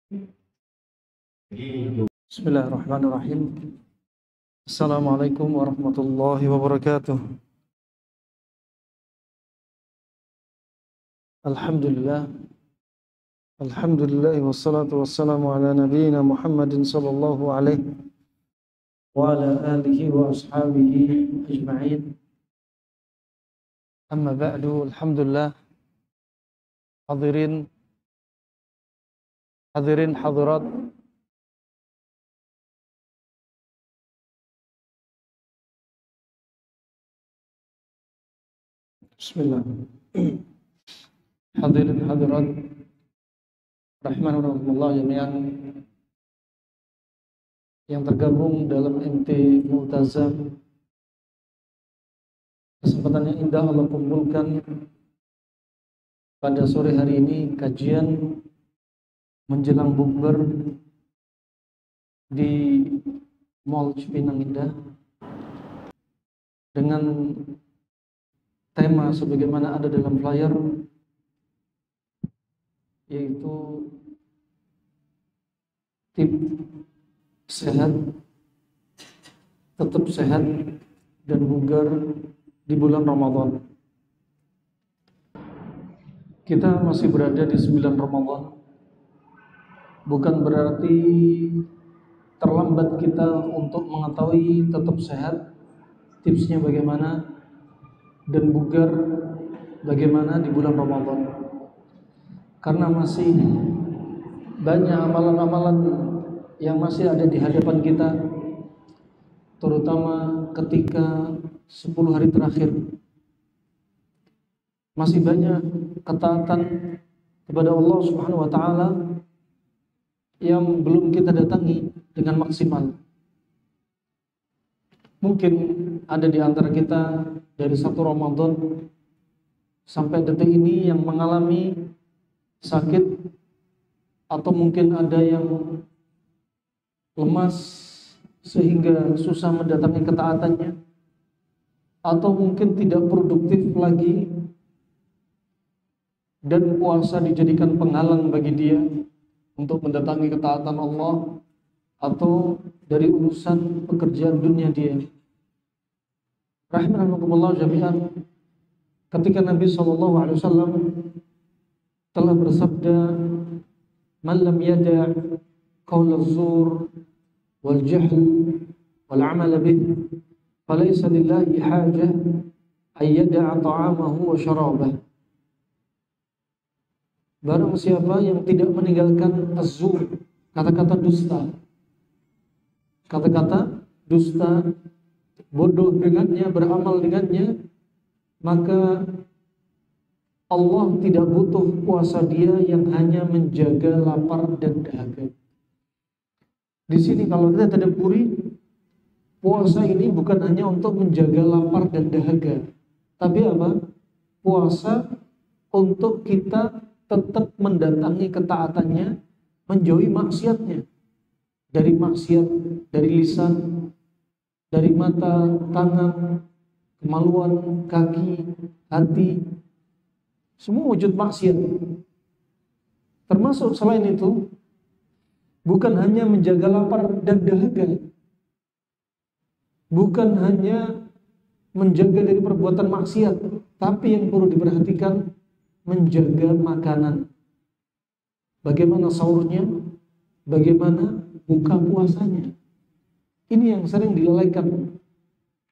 Bismillahirrahmanirrahim. Assalamualaikum warahmatullahi wabarakatuh. Alhamdulillah. Alhamdulillah wassalatu wassalamu ala nabiyyina Muhammadin sallallahu alaihi wa ala alihi wa ashabihi ajma'in. Amma ba'du, alhamdulillah. Hadirin hadirat. Bismillah. Hadirin hadirat rahimanallah jami'an yang tergabung dalam MT Multazam. Kesempatan yang indah Allah kumpulkan pada sore hari ini kajian menjelang bukber di Mall Cipinang Indah dengan tema sebagaimana ada dalam flyer, yaitu tips sehat, tetap sehat dan bugar di bulan Ramadan. Kita masih berada di 9 Ramadan. Bukan berarti terlambat kita untuk mengetahui tetap sehat, tipsnya bagaimana, dan bugar bagaimana di bulan Ramadan. Karena masih banyak amalan-amalan yang masih ada di hadapan kita, terutama ketika 10 hari terakhir. Masih banyak ketaatan kepada Allah Subhanahu wa taala yang belum kita datangi dengan maksimal. Mungkin ada di antara kita dari 1 Ramadan sampai detik ini yang mengalami sakit, atau mungkin ada yang lemas sehingga susah mendatangi ketaatannya, atau mungkin tidak produktif lagi dan puasa dijadikan penghalang bagi dia untuk mendatangi ketaatan Allah, atau dari urusan pekerjaan dunia dia. Rahimanallah jami'an, ketika Nabi SAW telah bersabda, "Man lam yada' qaul az-zur wal jahl wal 'amal bih, falaysa lillahi hajah ay yada'a ta'amahu wa syarabah." Barang siapa yang tidak meninggalkan az-zur, kata-kata dusta, bodoh dengannya, beramal dengannya, maka Allah tidak butuh puasa dia yang hanya menjaga lapar dan dahaga. Di sini kalau kita tadabburi, puasa ini bukan hanya untuk menjaga lapar dan dahaga, tapi apa? Puasa untuk kita tetap mendatangi ketaatannya, menjauhi maksiatnya. Dari maksiat, dari lisan, dari mata, tangan, kemaluan, kaki, hati, semua wujud maksiat. Termasuk selain itu, bukan hanya menjaga lapar dan dahaga, bukan hanya menjaga dari perbuatan maksiat, tapi yang perlu diperhatikan, menjaga makanan. Bagaimana sahurnya, bagaimana buka puasanya. Ini yang sering dilalaikan,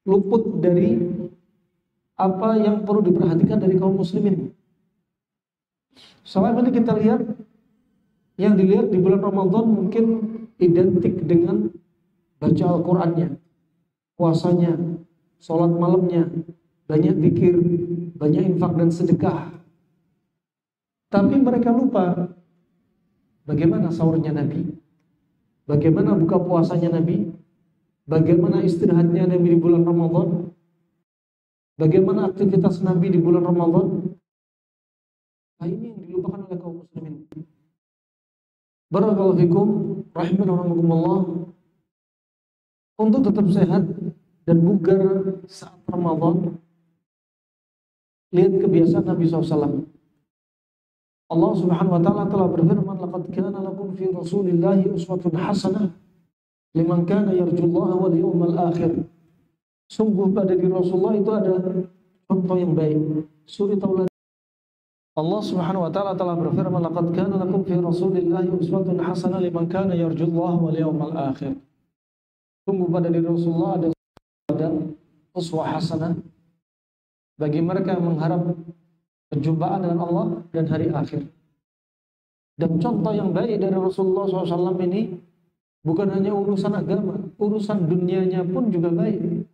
luput dari apa yang perlu diperhatikan dari kaum muslimin. Selama ini kita lihat, yang dilihat di bulan Ramadan mungkin identik dengan baca Al-Qur'annya, puasanya, sholat malamnya, banyak zikir, banyak infak dan sedekah. Tapi mereka lupa bagaimana sahurnya Nabi, bagaimana buka puasanya Nabi, bagaimana istirahatnya Nabi di bulan Ramadan, bagaimana aktivitas Nabi di bulan Ramadan. Nah, ini yang dilupakan oleh kaum muslimin. Barakallahu fikum, rahimanallah. Untuk tetap sehat dan bugar saat Ramadan, lihat kebiasaan Nabi SAW. Allah Subhanahu wa taala telah berfirman, "Laqad kana lakum fi Rasulillahi uswatun hasanah liman kana yarjullaha wal yawmal akhir." Sungguh pada diri Rasulullah itu ada contoh yang baik, suri tauladan. Allah Subhanahu wa taala telah berfirman, "Laqad kana lakum fi Rasulillahi uswatun hasanah liman kana yarjullaha wal yawmal akhir." Sungguh pada diri Rasulullah ada uswah hasanah bagi mereka yang mengharap perjumpaan dengan Allah dan hari akhir. Dan contoh yang baik dari Rasulullah SAW ini bukan hanya urusan agama, urusan dunianya pun juga baik.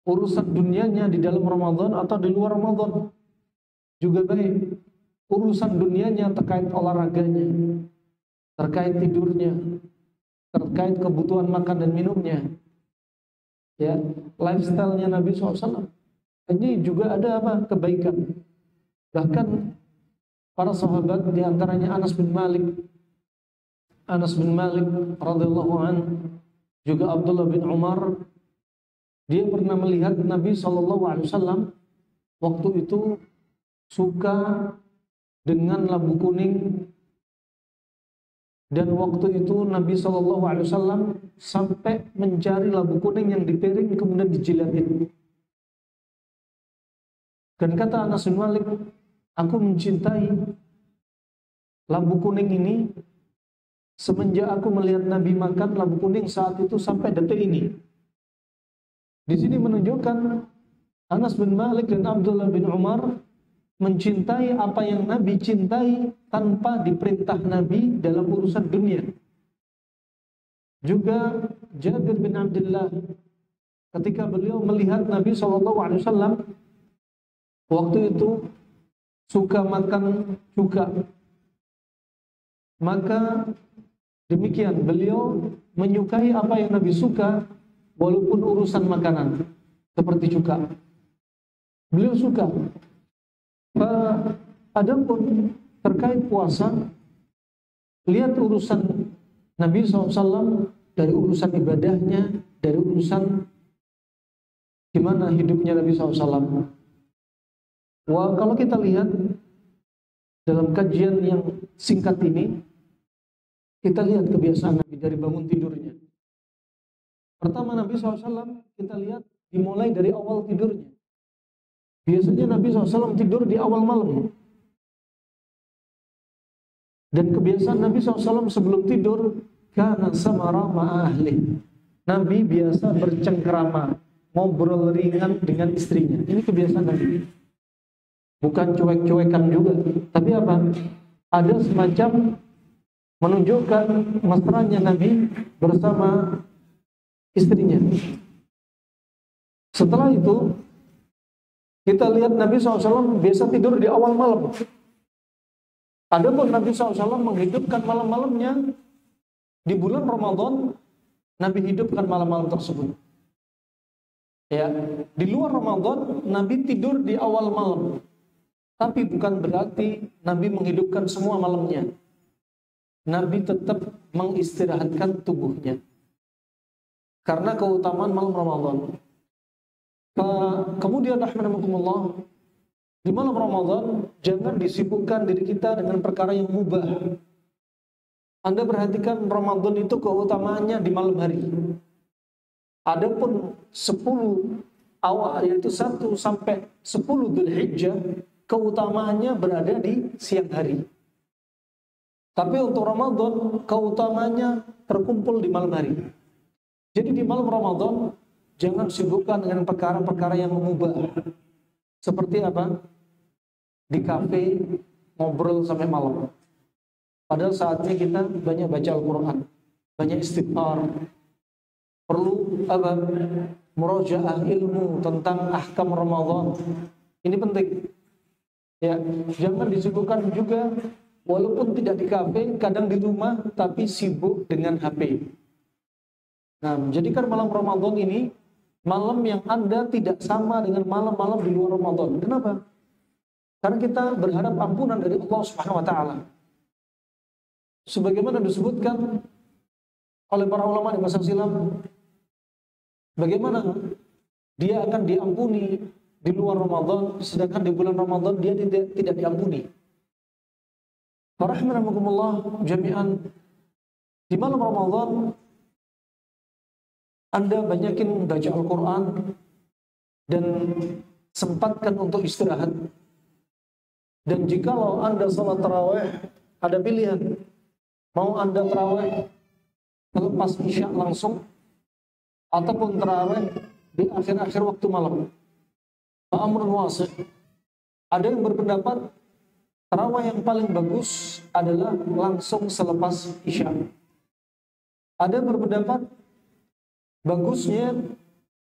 Urusan dunianya di dalam Ramadan atau di luar Ramadan juga baik. Urusan dunianya terkait olahraganya, terkait tidurnya, terkait kebutuhan makan dan minumnya, ya, lifestyle-nya Nabi SAW. Ini juga ada apa? Kebaikan. Bahkan para sahabat, di antaranya Anas bin Malik radhiyallahu anhu, juga Abdullah bin Umar, dia pernah melihat Nabi SAW waktu itu suka dengan labu kuning, dan waktu itu Nabi SAW sampai mencari labu kuning yang dipiring kemudian dijilatin. Dan kata Anas bin Malik, aku mencintai labu kuning ini semenjak aku melihat Nabi makan labu kuning saat itu sampai detik ini. Di sini menunjukkan Anas bin Malik dan Abdullah bin Umar mencintai apa yang Nabi cintai tanpa diperintah Nabi dalam urusan dunia. Juga Jabir bin Abdullah, ketika beliau melihat Nabi SAW waktu itu suka makan cuka, maka demikian beliau menyukai apa yang Nabi suka walaupun urusan makanan seperti cuka. Beliau suka. Adapun terkait puasa, lihat urusan Nabi SAW dari urusan ibadahnya, dari urusan gimana hidupnya Nabi SAW. Wah, kalau kita lihat dalam kajian yang singkat ini, kita lihat kebiasaan Nabi dari bangun tidurnya. Pertama, Nabi SAW kita lihat dimulai dari awal tidurnya. Biasanya Nabi SAW tidur di awal malam. Dan kebiasaan Nabi SAW sebelum tidur, kana samara ma'ahli. Nabi biasa bercengkrama, ngobrol ringan dengan istrinya. Ini kebiasaan Nabi. Bukan cuek-cuekan juga, tapi apa? Ada semacam menunjukkan mesranya Nabi bersama istrinya. Setelah itu, kita lihat Nabi SAW biasa tidur di awal malam. Adapun Nabi SAW menghidupkan malam-malamnya di bulan Ramadan, Nabi hidupkan malam-malam tersebut. Ya, di luar Ramadan, Nabi tidur di awal malam. Tapi bukan berarti Nabi menghidupkan semua malamnya. Nabi tetap mengistirahatkan tubuhnya. Karena keutamaan malam Ramadan. Kemudian rahmanakumullah, di malam Ramadan jangan disibukkan diri kita dengan perkara yang mubah. Anda perhatikan Ramadan itu keutamaannya di malam hari. Adapun 10 awal, yaitu 1 sampai 10 Dzulhijjah, keutamaannya berada di siang hari. Tapi untuk Ramadan, keutamaannya terkumpul di malam hari. Jadi di malam Ramadan, jangan sibukkan dengan perkara-perkara yang mubah. Seperti apa? Di kafe, ngobrol sampai malam. Padahal saatnya kita banyak baca Al-Quran, banyak istighfar. Perlu apa? Murajaah ilmu tentang ahkam Ramadan. Ini penting. Ya, jangan disibukkan juga, walaupun tidak di kafe, kadang di rumah, tapi sibuk dengan HP. Nah, jadikan malam Ramadan ini malam yang Anda tidak sama dengan malam-malam di luar Ramadan. Kenapa? Karena kita berharap ampunan dari Allah Subhanahu wa taala. Sebagaimana disebutkan oleh para ulama di masa silam, bagaimana dia akan diampuni di luar Ramadan, sedangkan di bulan Ramadan dia tidak diampuni. Rahimakumullah jami'an, di malam Ramadan Anda banyakin baca Al-Quran dan sempatkan untuk istirahat. Dan jikalau Anda salat tarawih, ada pilihan, mau Anda tarawih lepas isya langsung ataupun tarawih di akhir-akhir waktu malam. Amrun wasi'. Ada yang berpendapat tarawih yang paling bagus adalah langsung selepas isya. Ada yang berpendapat bagusnya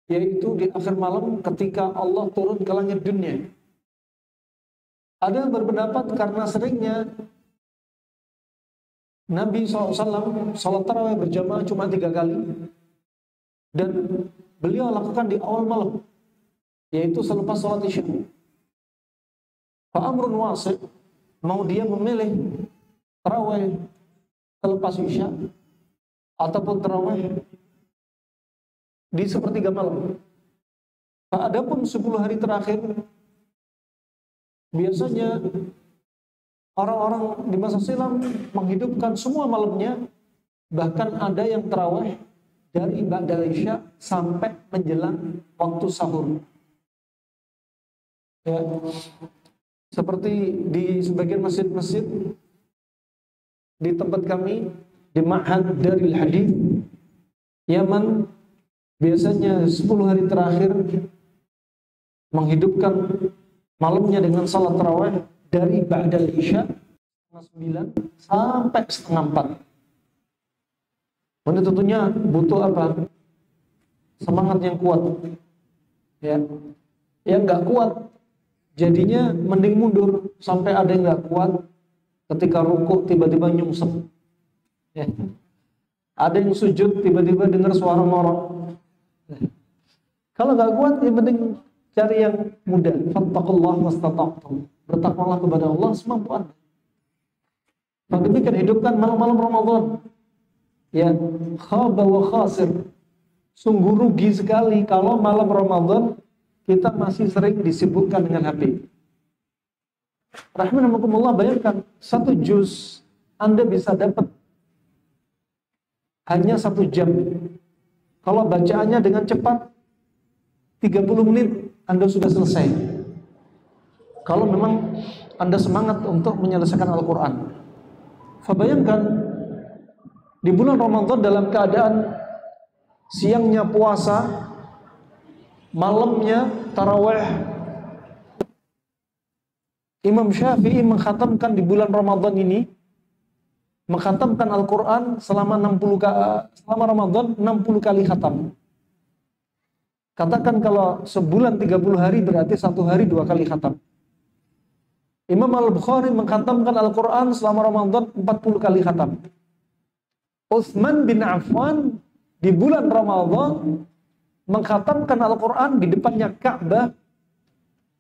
yaitu di akhir malam ketika Allah turun ke langit dunia. Ada yang berpendapat karena seringnya Nabi SAW salat tarawih berjamaah cuma 3 kali dan beliau lakukan di awal malam, yaitu selepas salat isya. Fa'amrun wasi', mau dia memilih tarawih selepas isya ataupun tarawih di sepertiga malam. Adapun 10 hari terakhir, biasanya orang-orang di masa silam menghidupkan semua malamnya, bahkan ada yang tarawih dari ba'dal isya sampai menjelang waktu sahur. Ya, seperti di sebagian masjid-masjid di tempat kami di Ma'had Darul Hadith Yaman, biasanya 10 hari terakhir menghidupkan malamnya dengan salat tarawih dari ba'dal isya 9 sampai setengah 4. Ini tentunya butuh apa? Semangat yang kuat. Ya, yang nggak kuat jadinya mending mundur, sampai ada yang nggak kuat ketika rukuk tiba-tiba nyungsep. Ya. Ada yang sujud tiba-tiba dengar suara ngorok. Kalau nggak kuat, ya mending cari yang mudah. Fattaqullaha mastata'tum. Bertakwalah kepada Allah semampu Anda. Maka demikian hidupkan malam-malam Ramadan. Ya, khaba wa khasir. Sungguh rugi sekali kalau malam Ramadan kita masih sering disibukkan dengan HP. Rahimakumullah, bayangkan 1 juz Anda bisa dapat hanya 1 jam. Kalau bacaannya dengan cepat 30 menit Anda sudah selesai. Kalau memang Anda semangat untuk menyelesaikan Al-Quran. Bayangkan di bulan Ramadan dalam keadaan siangnya puasa, malamnya tarawih. Imam Syafi'i mengkhatamkan di bulan Ramadan ini, mengkhatamkan Al-Quran selama Ramadan 60 kali khatam. Katakan kalau sebulan 30 hari berarti 1 hari 2 kali khatam. Imam Al-Bukhari mengkhatamkan Al-Quran selama Ramadan 40 kali khatam. Utsman bin Affan di bulan Ramadan mengkhatamkan Al-Quran di depannya Ka'bah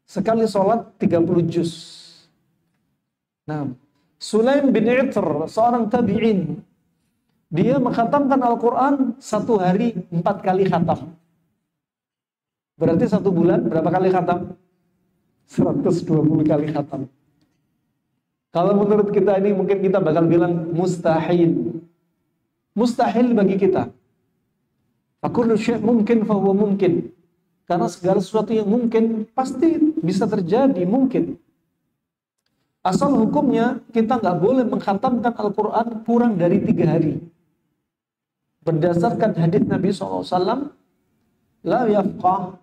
sekali sholat 30 juz. Nah, Sulaim bin Itr, seorang tabi'in, dia mengkhatamkan Al-Quran 1 hari 4 kali khatam. Berarti 1 bulan berapa kali khatam? 120 kali khatam. Kalau menurut kita ini mungkin kita bakal bilang mustahil. Mustahil bagi kita. Fakullu syai' mungkin fahuwa mungkin. Karena segala sesuatu yang mungkin pasti bisa terjadi, mungkin. Asal hukumnya kita nggak boleh mengkhatamkan Al-Quran kurang dari 3 hari. Berdasarkan hadits Nabi SAW, la yafqah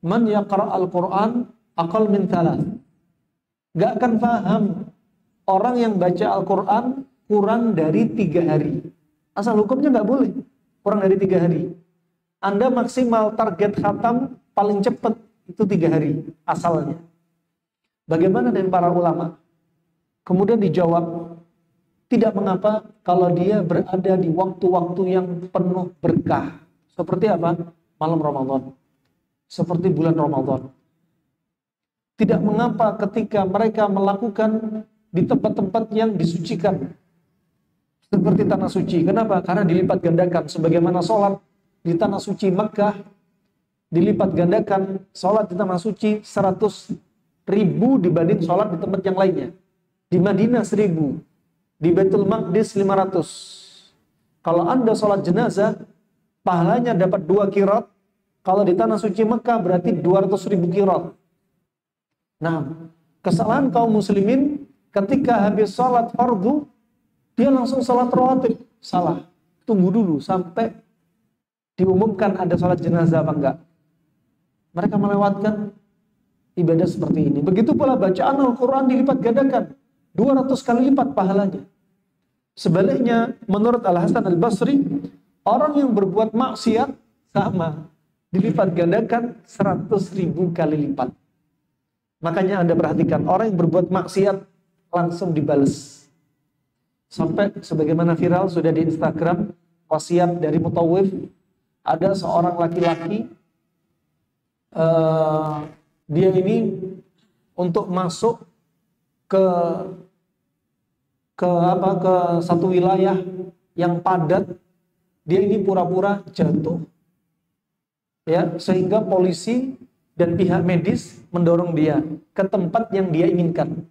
man yaqra' Al-Quran aqal min 3. Nggak akan paham orang yang baca Al-Quran kurang dari 3 hari. Asal hukumnya nggak boleh kurang dari 3 hari. Anda maksimal target khatam paling cepat itu 3 hari asalnya. Bagaimana dengan para ulama? Kemudian dijawab, tidak mengapa kalau dia berada di waktu-waktu yang penuh berkah. Seperti apa? Malam Ramadan. Seperti bulan Ramadan. Tidak mengapa ketika mereka melakukan di tempat-tempat yang disucikan. Seperti tanah suci. Kenapa? Karena dilipat gandakan. Sebagaimana sholat di tanah suci Mekah dilipat gandakan, sholat di tanah suci 100.000 dibanding sholat di tempat yang lainnya. Di Madinah 1.000, di Baitul Maqdis 500. Kalau Anda sholat jenazah, pahalanya dapat 2 qirat. Kalau di tanah suci Mekah berarti 200.000 qirat. Nah, kesalahan kaum muslimin ketika habis sholat fardu, dia langsung sholat rawatib. Salah. Tunggu dulu sampai diumumkan ada sholat jenazah apa enggak. Mereka melewatkan ibadah seperti ini. Begitu pula bacaan Al-Quran dilipat gandakan 200 kali lipat pahalanya. Sebaliknya, menurut Al-Hasan Al-Basri, orang yang berbuat maksiat sama, dilipat gandakan 100.000 kali lipat. Makanya Anda perhatikan, orang yang berbuat maksiat langsung dibales. Sampai sebagaimana viral sudah di Instagram, wasiat dari mutawif, ada seorang laki-laki, dia ini untuk masuk ke satu wilayah yang padat, dia ini pura-pura jatuh, ya, sehingga polisi dan pihak medis mendorong dia ke tempat yang dia inginkan.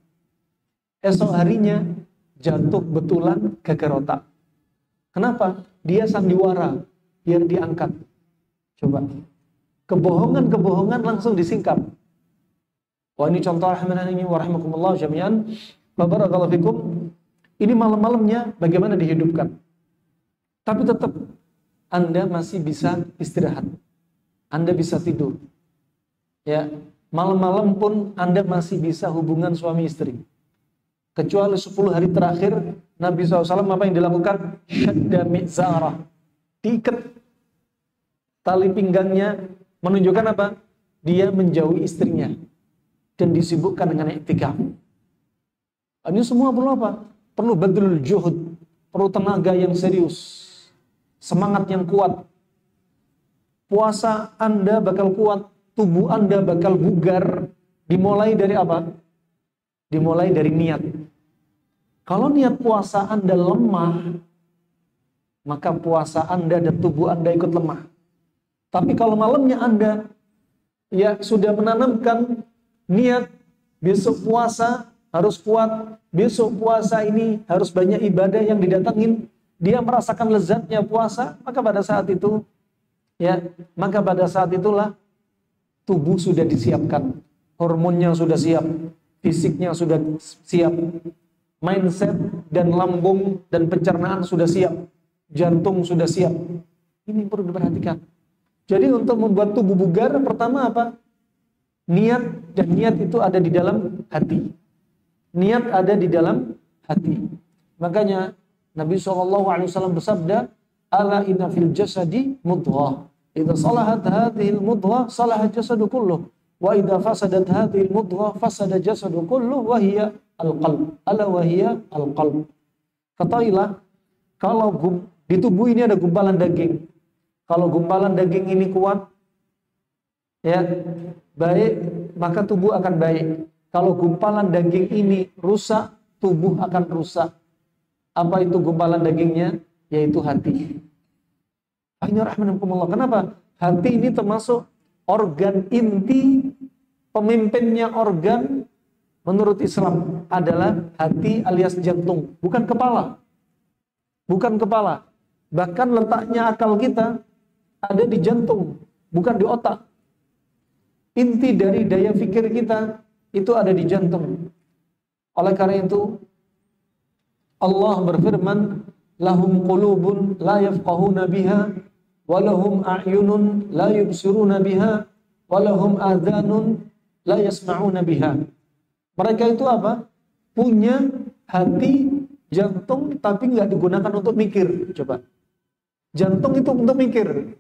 Esok harinya jatuh betulan geger otak. Kenapa? Dia sandiwara biar diangkat. Coba, kebohongan langsung disingkap. Wah, ini contoh rahimani wa rahimakumullah jami'an. Barakallahu fikum. Ini malam-malamnya bagaimana dihidupkan. Tapi tetap Anda masih bisa istirahat. Anda bisa tidur. Ya, malam-malam pun Anda masih bisa hubungan suami istri. Kecuali 10 hari terakhir Nabi SAW apa yang dilakukan? Syadda mi'zarah. Diikat tali pinggangnya, menunjukkan apa? Dia menjauhi istrinya dan disibukkan dengan iktikaf. Ini semua perlu apa? Perlu badlul juhud, perlu tenaga yang serius, semangat yang kuat. Puasa Anda bakal kuat, tubuh Anda bakal bugar. Dimulai dari apa? Dimulai dari niat. Kalau niat puasa Anda lemah, maka puasa Anda dan tubuh Anda ikut lemah. Tapi kalau malamnya Anda ya sudah menanamkan niat, besok puasa harus kuat, besok puasa ini harus banyak ibadah yang didatangin, dia merasakan lezatnya puasa, maka pada saat itu itulah tubuh sudah disiapkan, hormonnya sudah siap, fisiknya sudah siap, mindset dan lambung dan pencernaan sudah siap, jantung sudah siap. Ini perlu diperhatikan. Jadi untuk membuat tubuh bugar, pertama apa? Niat, dan niat itu ada di dalam hati. Niat ada di dalam hati. Makanya Nabi SAW bersabda, "Ala inna fil jasadi mudghah. Idza salahat hadhil mudghah, salahat jasadu kulluh. Wa idza fasadat hadhil mudghah, fasada jasadu kulluh wa hiya al-qalb. Ala wa hiya al-qalb." Ketahuilah, kalau di tubuh ini ada gumpalan daging. Kalau gumpalan daging ini kuat, ya, baik, maka tubuh akan baik. Kalau gumpalan daging ini rusak, tubuh akan rusak. Apa itu gumpalan dagingnya? Yaitu hati. Kenapa? Hati ini termasuk organ inti, pemimpinnya organ menurut Islam adalah hati alias jantung, bukan kepala. Bukan kepala. Bahkan letaknya akal kita ada di jantung, bukan di otak. Inti dari daya pikir kita itu ada di jantung. Oleh karena itu Allah berfirman, lahum qulubun la yafqahuna biha wa lahum a'yunun la yubsiruna biha wa lahum adhanun la yasma'una biha. Mereka itu apa? Punya hati, jantung, tapi nggak digunakan untuk mikir. Coba, jantung itu untuk mikir.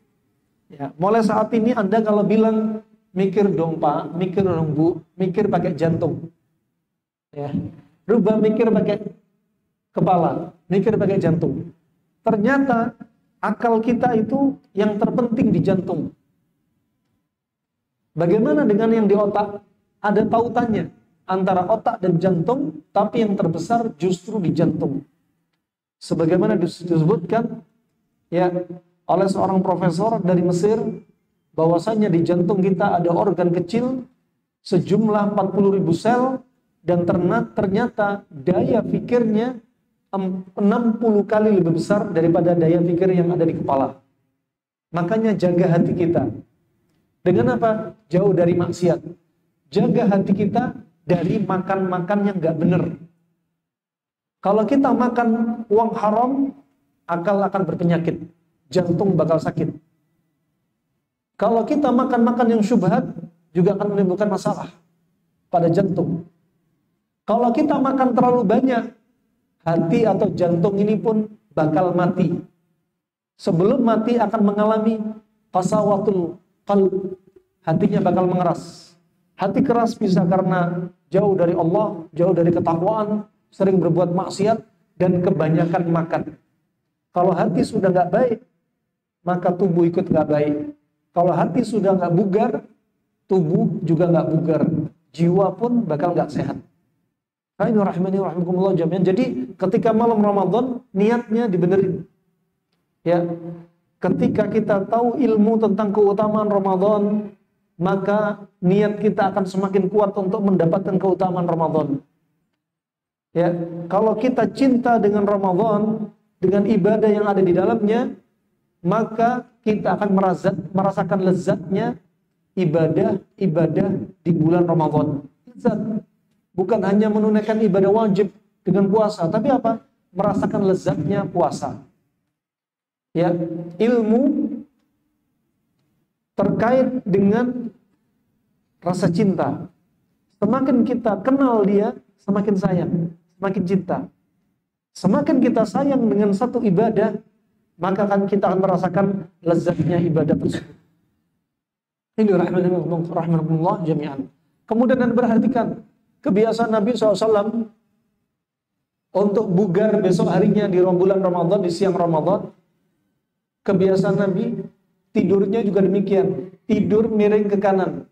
Ya, mulai saat ini Anda kalau bilang mikir dong Pak, mikir dong Bu, mikir pakai jantung. Ya, rubah mikir pakai kepala, mikir pakai jantung. Ternyata akal kita itu yang terpenting di jantung. Bagaimana dengan yang di otak? Ada tautannya antara otak dan jantung, tapi yang terbesar justru di jantung. Sebagaimana disebutkan ya oleh seorang profesor dari Mesir, bahwasanya di jantung kita ada organ kecil sejumlah 40.000 sel, dan ternyata daya pikirnya 60 kali lebih besar daripada daya pikir yang ada di kepala. Makanya jaga hati kita. Dengan apa? Jauh dari maksiat. Jaga hati kita dari makan-makan yang gak benar. Kalau kita makan uang haram, akal akan berpenyakit. Jantung bakal sakit. Kalau kita makan-makan yang syubhat, juga akan menimbulkan masalah pada jantung. Kalau kita makan terlalu banyak, hati atau jantung ini pun bakal mati. Sebelum mati akan mengalami qasawatul qalb. Hatinya bakal mengeras. Hati keras bisa karena jauh dari Allah, jauh dari ketakwaan, sering berbuat maksiat, dan kebanyakan makan. Kalau hati sudah gak baik, maka tubuh ikut gak baik. Kalau hati sudah gak bugar, tubuh juga gak bugar. Jiwa pun bakal gak sehat. Jadi ketika malam Ramadan, niatnya dibenerin. Ya, ketika kita tahu ilmu tentang keutamaan Ramadan, maka niat kita akan semakin kuat untuk mendapatkan keutamaan Ramadan. Ya, kalau kita cinta dengan Ramadan, dengan ibadah yang ada di dalamnya, maka kita akan merasakan lezatnya ibadah di bulan Ramadan. Lezat. Bukan hanya menunaikan ibadah wajib dengan puasa, tapi apa? Merasakan lezatnya puasa. Ya, ilmu terkait dengan rasa cinta. Semakin kita kenal dia, semakin sayang, semakin cinta. Semakin kita sayang dengan satu ibadah, maka kita akan merasakan lezatnya ibadah tersebut. Ini rahmatullah jami'an. Kemudian Anda perhatikan kebiasaan Nabi SAW untuk bugar besok harinya di bulan Ramadan, di siang Ramadan. Kebiasaan Nabi tidurnya juga demikian, tidur miring ke kanan.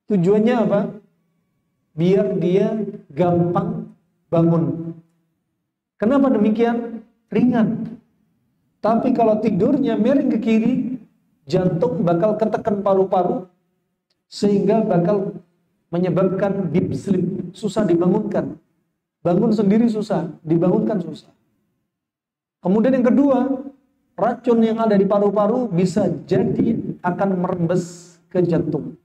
Tujuannya apa? Biar dia gampang bangun. Kenapa demikian? Ringan. Tapi kalau tidurnya miring ke kiri, jantung bakal ketekan paru-paru, sehingga bakal menyebabkan deep sleep, susah dibangunkan. Bangun sendiri susah, dibangunkan susah. Kemudian yang kedua, racun yang ada di paru-paru bisa jadi akan merembes ke jantung.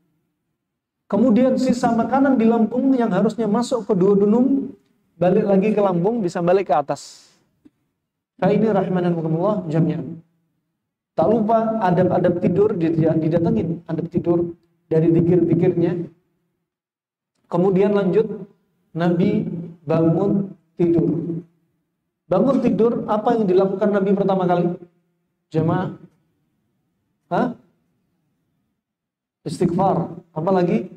Kemudian sisa makanan di lambung yang harusnya masuk ke duodenum, balik lagi ke lambung, bisa balik ke atas. Ini rahmanallah jami'an. Tak lupa adab-adab tidur didatengin, adab tidur dari zikir-zikirnya. Kemudian lanjut, Nabi bangun tidur. Bangun tidur, apa yang dilakukan Nabi pertama kali? Jemaah? Istighfar. Apa lagi?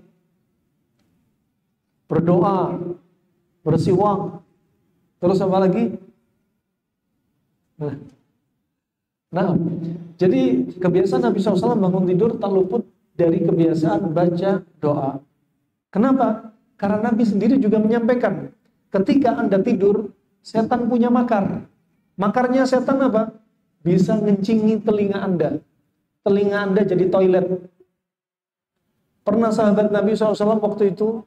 Berdoa, bersiwak. Terus apa lagi? Nah, jadi kebiasaan Nabi SAW bangun tidur tak luput dari kebiasaan baca doa. Kenapa? Karena Nabi sendiri juga menyampaikan, ketika Anda tidur, setan punya makar. Makarnya setan apa? Bisa ngencingi telinga Anda. Telinga Anda jadi toilet. Pernah sahabat Nabi SAW waktu itu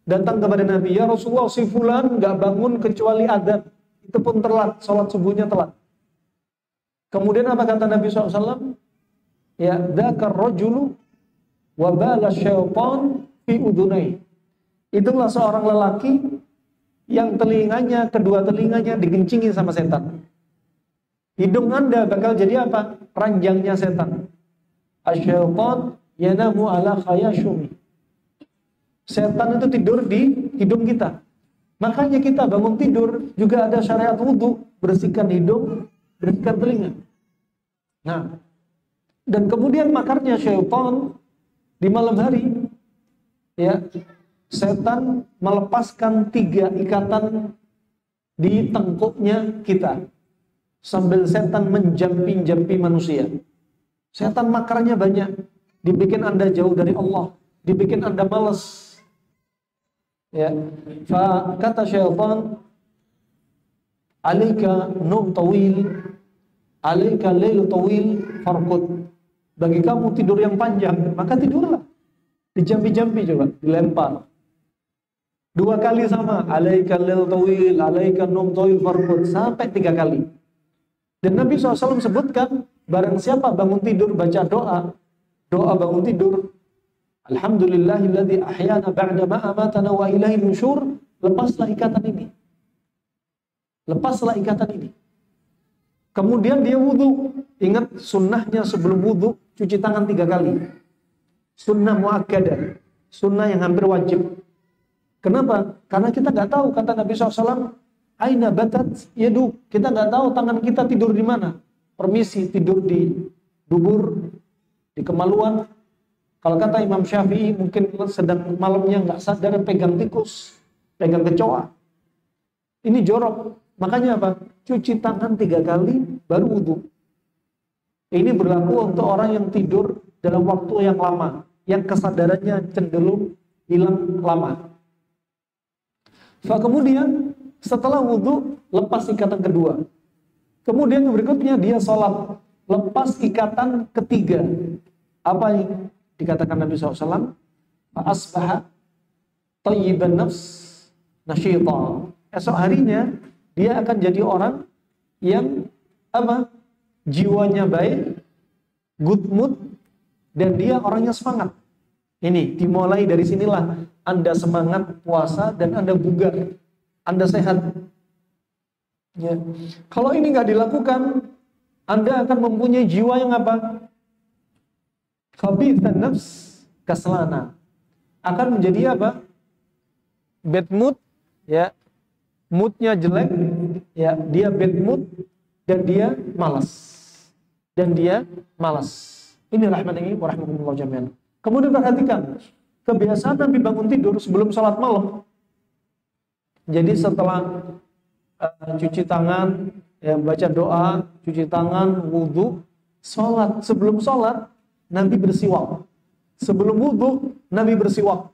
datang kepada Nabi, ya Rasulullah, si fulan gak bangun kecuali adzan. Itu pun telat, sholat subuhnya telat. Kemudian apa kata Nabi SAW? Ya, dzakar rajulu wa bala syaitan fi udunai. Itulah seorang lelaki yang telinganya, kedua telinganya digencingi sama setan. Hidung Anda bakal jadi apa? Ranjangnya setan. Asyaitan yanamu ala khayashumi. Setan itu tidur di hidung kita. Makanya kita bangun tidur juga ada syariat wudu, bersihkan hidung, bersihkan telinga. Nah, dan kemudian makarnya syaitan di malam hari, ya, setan melepaskan 3 ikatan di tengkuknya kita, sambil setan menjampi-jampi manusia. Setan makarnya banyak, dibikin Anda jauh dari Allah, dibikin Anda malas. Ya, kata syaitan, alaika num tawil, alaika lailu tawil farqud. Bagi kamu tidur yang panjang, maka tidurlah. Dijampi-jampi coba, dilempar. 2 kali sama, alaikal lil tawil, alaikan num tawil farqud, sampai 3 kali. Dan Nabi SAW sebutkan, barang siapa bangun tidur baca doa bangun tidur, alhamdulillahilladzi ahyana ba'da ma amatana wa ilaihi nusyur, lepaslah ikatan ini. Lepaslah ikatan ini. Kemudian dia wudu. Ingat sunnahnya sebelum wudu, cuci tangan 3 kali. Sunnah muakkadah, sunnah yang hampir wajib. Kenapa? Karena kita nggak tahu, kata Nabi SAW, aina batat yadu. Kita nggak tahu tangan kita tidur di mana. Permisi tidur di dubur, di kemaluan. Kalau kata Imam Syafi'i, mungkin sedang malamnya nggak sadar pegang tikus, pegang kecoa. Ini jorok. Makanya apa? Cuci tangan 3 kali, baru wudu. Ini berlaku untuk orang yang tidur dalam waktu yang lama, yang kesadarannya cenderung hilang lama. Kemudian setelah wudu, lepas ikatan kedua. Kemudian yang berikutnya dia sholat, lepas ikatan ketiga. Apa yang dikatakan Nabi SAW? Fa'asbaha tayyiban nafs nasyita. Esok harinya dia akan jadi orang yang apa? Jiwanya baik, good mood, dan dia orangnya semangat. Ini dimulai dari sinilah Anda semangat puasa dan Anda bugar, Anda sehat. Ya. Kalau ini nggak dilakukan, Anda akan mempunyai jiwa yang apa? Khabithan nafs kaslana. Akan menjadi apa? Bad mood, ya. Moodnya jelek, ya. Dia bad mood dan dia malas. Ini rahmani wa rahmatullah jami'an. Kemudian perhatikan, kebiasaan Nabi bangun tidur sebelum sholat malam. Jadi setelah cuci tangan, ya, baca doa, cuci tangan, wudu, sholat. Sebelum sholat, Nabi bersiwak. Sebelum wudu, Nabi bersiwak.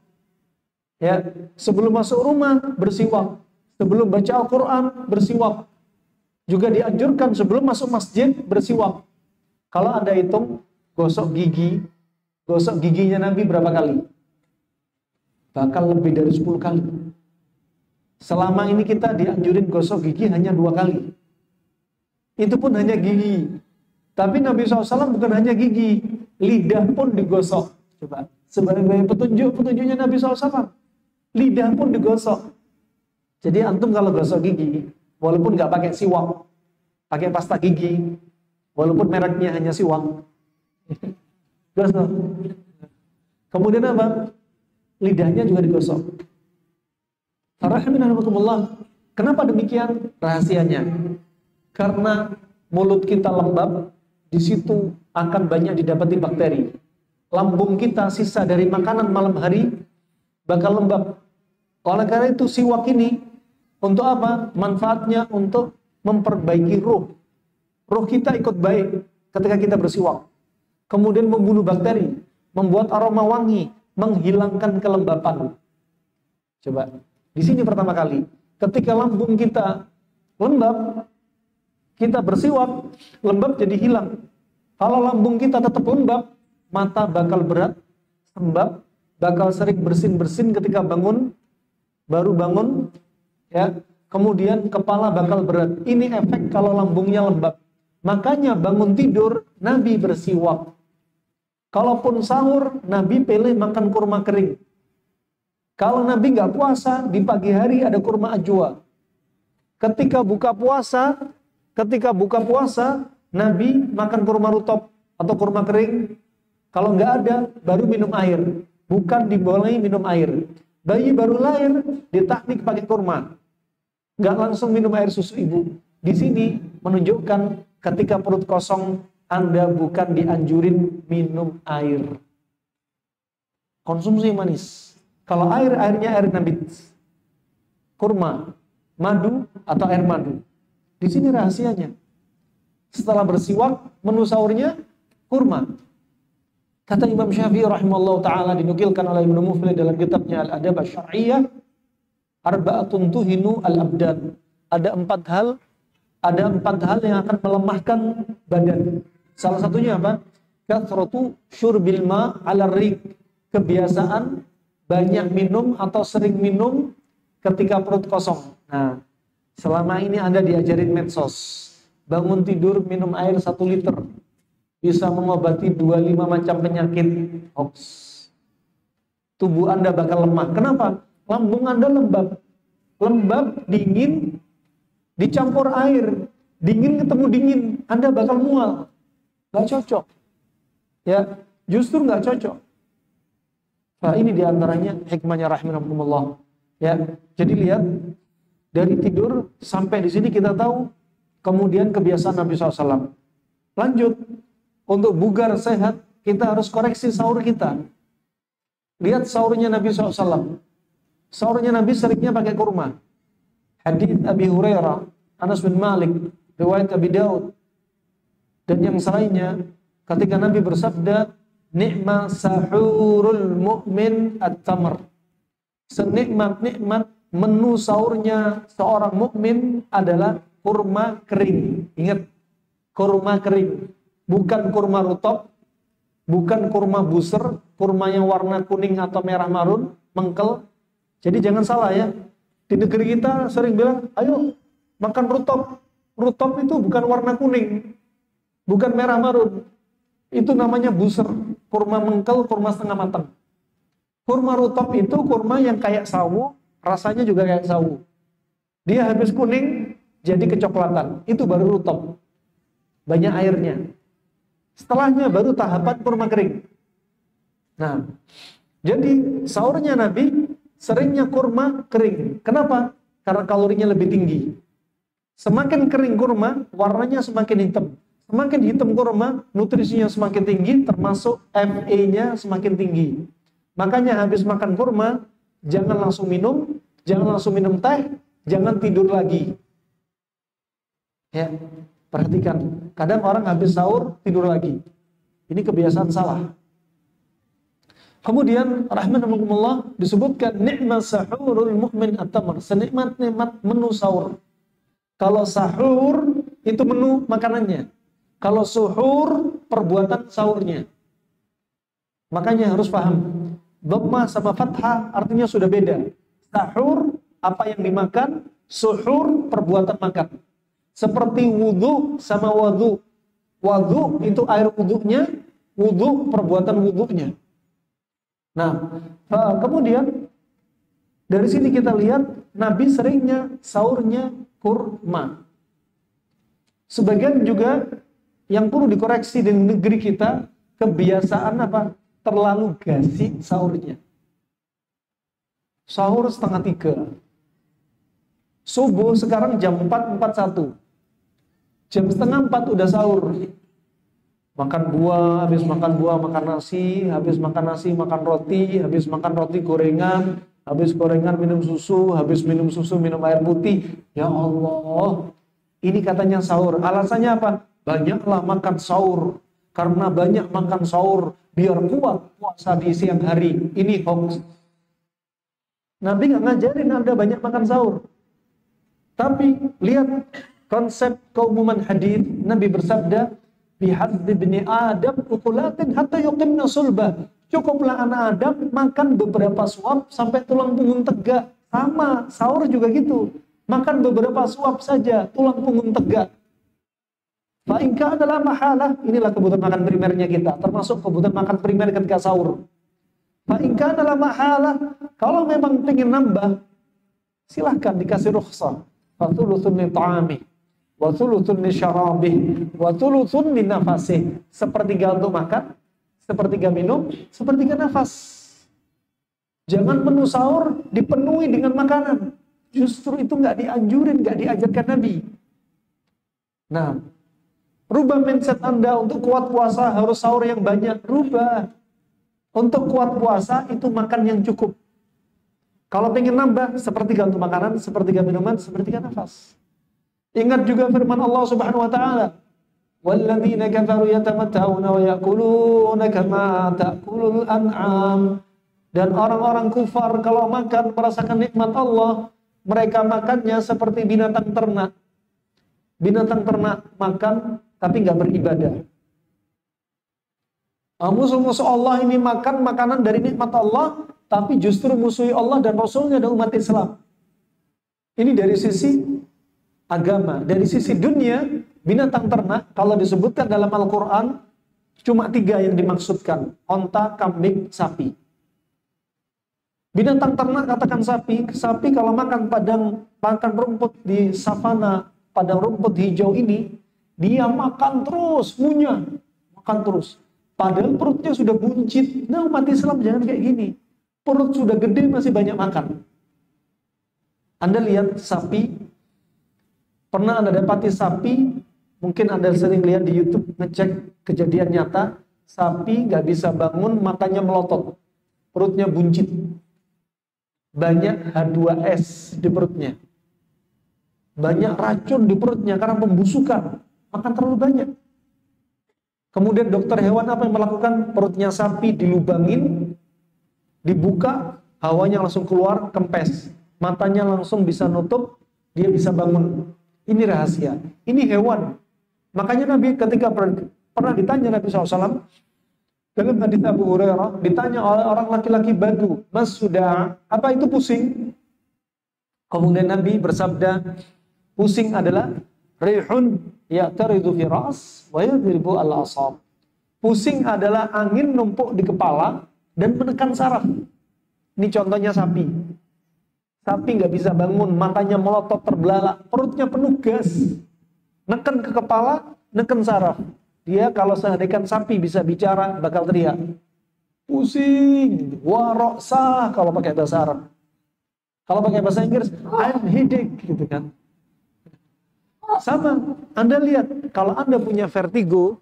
Ya, sebelum masuk rumah, bersiwak. Sebelum baca Al-Quran, bersiwak. Juga dianjurkan sebelum masuk masjid, bersiwak. Kalau Anda hitung, gosok giginya Nabi berapa kali? Bakal lebih dari 10 kali. Selama ini kita dianjurin gosok gigi hanya 2 kali. Itu pun hanya gigi. Tapi Nabi SAW bukan hanya gigi, lidah pun digosok. Coba, sebagai petunjuknya Nabi SAW. Lidah pun digosok. Jadi antum kalau gosok gigi, walaupun nggak pakai siwak, pakai pasta gigi, walaupun mereknya hanya siwak, gosok. Kemudian apa? Lidahnya juga digosok. Alhamdulillah. Kenapa demikian? Rahasianya. Karena mulut kita lembab, di situ akan banyak didapati bakteri. Lambung kita sisa dari makanan malam hari bakal lembab. Oleh karena itu siwak ini untuk apa? Manfaatnya untuk memperbaiki ruh. Ruh kita ikut baik ketika kita bersiwak. Kemudian membunuh bakteri, membuat aroma wangi, menghilangkan kelembapan. Coba, di sini pertama kali, ketika lambung kita lembab, kita bersiwak, lembab jadi hilang. Kalau lambung kita tetap lembab, mata bakal berat, sembab, bakal sering bersin-bersin ketika bangun, baru bangun, ya. Kemudian kepala bakal berat. Ini efek kalau lambungnya lembab. Makanya bangun tidur, Nabi bersiwak. Kalaupun sahur, Nabi pilih makan kurma kering. Kalau Nabi nggak puasa, di pagi hari ada kurma ajwa. Ketika buka puasa, Nabi makan kurma rutop atau kurma kering. Kalau nggak ada, baru minum air. Bukan diboleh minum air. Bayi baru lahir, ditaknik pakai kurma. Nggak langsung minum air susu ibu. Di sini menunjukkan ketika perut kosong, Anda bukan dianjurin minum air. Konsumsi manis. Kalau airnya air nabit, kurma, madu atau air madu. Di sini rahasianya. Setelah bersiwak, menu sahurnya kurma. Kata Imam Syafi'i rahimahullah ta'ala, dinukilkan oleh Ibnu Muflih dalam kitabnya Al-Adab Asy-Syar'iyyah, arba'atun tuhinu al-abdan. Ada 4 hal yang akan melemahkan badan. Salah satunya apa? Kathratu syurbil ma' 'ala rik. Kebiasaan banyak minum atau sering minum ketika perut kosong. Nah, selama ini Anda diajarin medsos. Bangun tidur minum air 1 liter. Bisa mengobati 25 macam penyakit. Hoax. Tubuh Anda bakal lemah. Kenapa? Lambung Anda lembab. Lembab, dingin, dicampur air. Dingin ketemu dingin. Anda bakal mual. Gak cocok. Ya, justru gak cocok. Nah, ini diantaranya hikmahnya rahimakumullah. Ya, jadi lihat dari tidur sampai di sini kita tahu kemudian kebiasaan Nabi SAW. Lanjut, untuk bugar sehat kita harus koreksi sahur kita. Lihat sahurnya Nabi SAW. Sahurnya Nabi seringnya pakai kurma. Hadits Abi Hurairah, Anas bin Malik, riwayat Abi Daud, dan yang selainnya, ketika Nabi bersabda, "Ni'ma sahurul mu'min at-tamr." Senikmat-nikmat menu sahurnya seorang mukmin adalah kurma kering. Ingat, kurma kering. Bukan kurma rutop, bukan kurma buser, kurma yang warna kuning atau merah marun, mengkel. Jadi jangan salah ya. Di negeri kita sering bilang, ayo makan rutop. Rutop itu bukan warna kuning, bukan merah marun. Itu namanya buser, kurma mengkel, kurma setengah matang. Kurma rutop itu kurma yang kayak sawu, rasanya juga kayak sawu. Dia habis kuning, jadi kecoklatan. Itu baru rutop. Banyak airnya. Setelahnya baru tahapan kurma kering. Nah, jadi sahurnya Nabi seringnya kurma kering. Kenapa? Karena kalorinya lebih tinggi. Semakin kering kurma, warnanya semakin hitam. Semakin hitam kurma, nutrisinya semakin tinggi, termasuk Fe-nya semakin tinggi. Makanya habis makan kurma, jangan langsung minum teh, jangan tidur lagi. Ya, perhatikan. Kadang orang habis sahur, tidur lagi. Ini kebiasaan salah. Kemudian, rahimahumullah, disebutkan, ni'ma sahurul mu'min at-tamr. Senikmat-nikmat menu sahur. Kalau sahur, itu menu makanannya. Kalau suhur, perbuatan sahurnya. Makanya harus paham. Dhamma sama fathah artinya sudah beda. Sahur, apa yang dimakan. Suhur, perbuatan makan. Seperti wudhu sama wadhu. Wadhu itu air wudhunya. Wudhu, perbuatan wudhunya. Nah, kemudian dari sini kita lihat Nabi seringnya sahurnya kurma. Sebagian juga yang perlu dikoreksi di negeri kita, kebiasaan apa? Terlalu gasik sahurnya. Sahur 2:30. Subuh sekarang jam 4.41. Jam 3:30 udah sahur. Makan buah, habis makan buah makan nasi, habis makan nasi makan roti, habis makan roti gorengan, habis gorengan minum susu, habis minum susu minum air putih. Ya Allah, ini katanya sahur. Alasannya apa? Banyaklah makan sahur. Karena banyak makan sahur, biar kuat puasa di siang hari. Ini hoax. Nabi nggak ngajarin Anda banyak makan sahur. Tapi lihat konsep keumuman hadis. Nabi bersabda, "Bihadzi ibni Adam ukulatin hatta yuqimna sulbah." Cukuplah anak Adam makan beberapa suap sampai tulang punggung tegak. Sama, sahur juga gitu. Makan beberapa suap saja, tulang punggung tegak. Fa'inka adalah mahalah, inilah kebutuhan makan primernya kita, termasuk kebutuhan makan primer ketika sahur. Fa'inka adalah mahalah, kalau memang ingin nambah, silahkan dikasih rukhsah. Wa thuluthun li ta'amih, wa thuluthun li syarabih, wa thuluthun li nafasih. Sepertiga untuk makan, sepertiga minum, sepertiga nafas. Jangan menu sahur dipenuhi dengan makanan. Justru itu nggak dianjurin, nggak diajarkan Nabi. Nah, rubah mindset Anda untuk kuat puasa harus sahur yang banyak. Rubah. Untuk kuat puasa itu makan yang cukup. Kalau ingin nambah, sepertiga untuk makanan, sepertiga minuman, sepertiga nafas. Ingat juga firman Allah Subhanahu wa taala, "Walladzina kafaru yatamatta'una wa ya'kuluna kama ta'kulul an'am." Dan orang-orang kufar kalau makan merasakan nikmat Allah, mereka makannya seperti binatang ternak. Binatang ternak makan tapi nggak beribadah. Musuh-musuh Allah ini makan makanan dari nikmat Allah, tapi justru musuhi Allah dan Rasulnya dan umat Islam. Ini dari sisi agama. Dari sisi dunia, binatang ternak kalau disebutkan dalam Al-Quran cuma 3 yang dimaksudkan: onta, kambing, sapi. Binatang ternak katakan sapi. Sapi kalau makan rumput di savana, padang rumput hijau ini, dia makan terus, ngunyah, makan terus. Padahal perutnya sudah buncit. Nah, umat Islam jangan kayak gini. Perut sudah gede masih banyak makan. Anda lihat sapi, pernah Anda dapati sapi, mungkin Anda sering lihat di YouTube, ngecek kejadian nyata, sapi nggak bisa bangun, matanya melotot, perutnya buncit, banyak H2S di perutnya, banyak racun di perutnya karena pembusukan, makan terlalu banyak. Kemudian dokter hewan apa yang melakukan? Perutnya sapi dilubangin, dibuka, hawanya langsung keluar, kempes, matanya langsung bisa nutup, dia bisa bangun. Ini rahasia, ini hewan. Makanya Nabi ketika pernah ditanya Nabi SAW, dalam hadits Abu Hurairah, ditanya oleh orang laki-laki Badu, "Mas, sudah apa itu pusing?" Kemudian Nabi bersabda, pusing adalah rihun ya'taridu fi ras wa yadribu al-asab. Pusing adalah angin numpuk di kepala dan menekan saraf. Ini contohnya sapi. Sapi nggak bisa bangun, matanya melotot terbelalak, perutnya penuh gas, neken ke kepala, neken saraf. Dia kalau seandainya sapi bisa bicara, bakal teriak, pusing, waroksa kalau pakai bahasa Arab. Kalau pakai bahasa Inggris, I'm headache, gitu kan. Sama, Anda lihat, kalau Anda punya vertigo,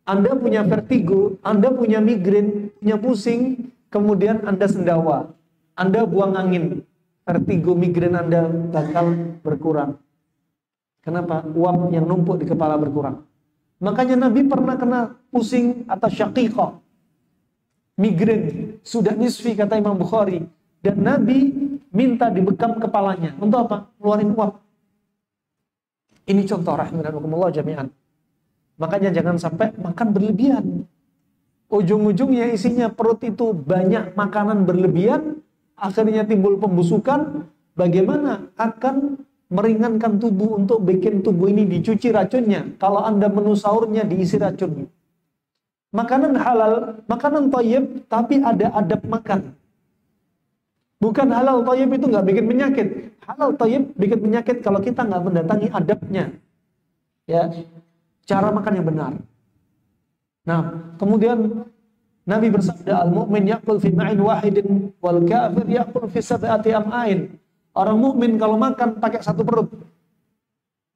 Anda punya migrain, punya pusing, kemudian Anda sendawa, Anda buang angin, vertigo, migrain Anda bakal berkurang. Kenapa? Uap yang numpuk di kepala berkurang. Makanya Nabi pernah kena pusing atau syaqiqah, migrain, sudah nisfi kata Imam Bukhari. Dan Nabi minta dibekam kepalanya. Untuk apa? Keluarin uap. Ini contoh rahimakumullah jami'an. Makanya jangan sampai makan berlebihan. Ujung-ujungnya isinya perut itu banyak makanan berlebihan, akhirnya timbul pembusukan. Bagaimana akan meringankan tubuh untuk bikin tubuh ini dicuci racunnya? Kalau Anda menu sahurnya diisi racun. Makanan halal, makanan thayyib, tapi ada adab makan. Bukan halal thayyib itu nggak bikin penyakit. Halal thayyib bikin penyakit kalau kita nggak mendatangi adabnya. Ya, cara makan yang benar. Nah, kemudian Nabi bersabda, al-mu'min ya'kul fi ma'in wahidin wal kafir ya'kul fi sab'ati am'ain. Orang mukmin kalau makan pakai 1 perut.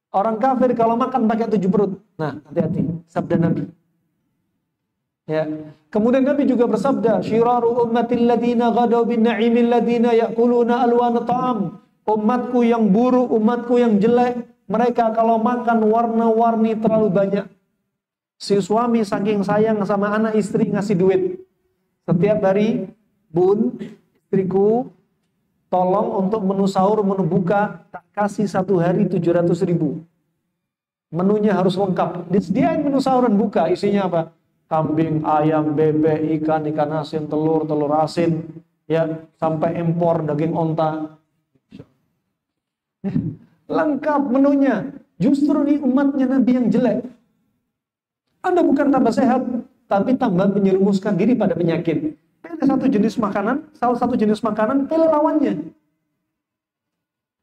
Orang kafir kalau makan pakai 7 perut. Nah, hati-hati, sabda Nabi. Ya. Kemudian Nabi juga bersabda, syiraru ummatil ladina ghadaw bin na'imil ladina ya'kuluna alwana ta'am. Umatku yang buruk, umatku yang jelek, mereka kalau makan warna-warni terlalu banyak. Si suami saking sayang sama anak istri ngasih duit. Setiap hari, "Bun, istriku, tolong untuk menu sahur, menu buka, tak kasih 1 hari 700.000. Menunya harus lengkap. Disediain menu sahur dan buka, isinya apa? Kambing, ayam, bebek, ikan, ikan asin, telur, telur asin, ya, sampai impor daging onta. Lengkap menunya. Justru ini umatnya Nabi yang jelek. Anda bukan tambah sehat, tapi tambah menyerumuskan diri pada penyakit. Pilih satu jenis makanan, salah satu jenis makanan, pilih lawannya.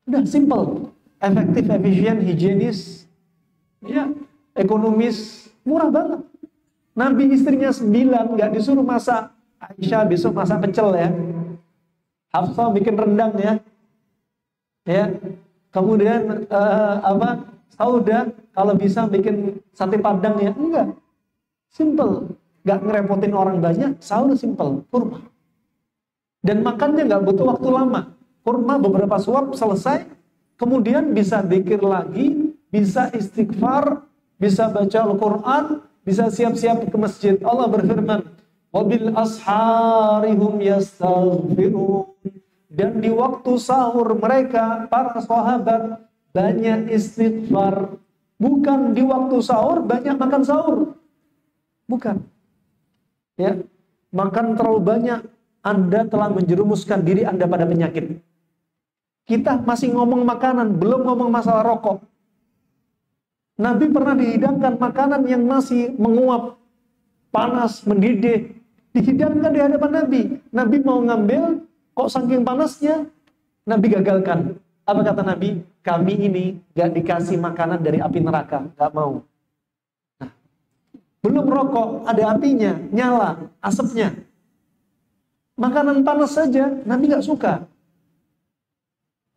Udah simple, efektif, efisien, higienis, ya, ekonomis, murah banget. Nabi istrinya 9, nggak disuruh masak. Aisyah besok masak pecel ya. Hafsah bikin rendang ya. Ya. Kemudian Sauda kalau bisa bikin sate padang ya. Enggak. Simple. Nggak ngerepotin orang banyak, sahur simple, kurma. Dan makannya nggak butuh waktu lama. Kurma beberapa suap selesai, kemudian bisa dzikir lagi, bisa istighfar, bisa baca Al-Quran, bisa siap-siap ke masjid. Allah berfirman, "Wabil asharihum yastaghfirun." Dan di waktu sahur mereka, para sahabat, banyak istighfar. Bukan di waktu sahur, banyak makan sahur. Bukan. Ya, makan terlalu banyak, Anda telah menjerumuskan diri Anda pada penyakit. Kita masih ngomong makanan, belum ngomong masalah rokok. Nabi pernah dihidangkan makanan yang masih menguap, panas, mendidih. Dihidangkan di hadapan Nabi. Nabi mau ngambil, kok saking panasnya, Nabi gagalkan. Apa kata Nabi? Kami ini gak dikasih makanan dari api neraka. Gak mau. Nah, belum rokok, ada apinya, nyala, asapnya. Makanan panas saja, Nabi gak suka.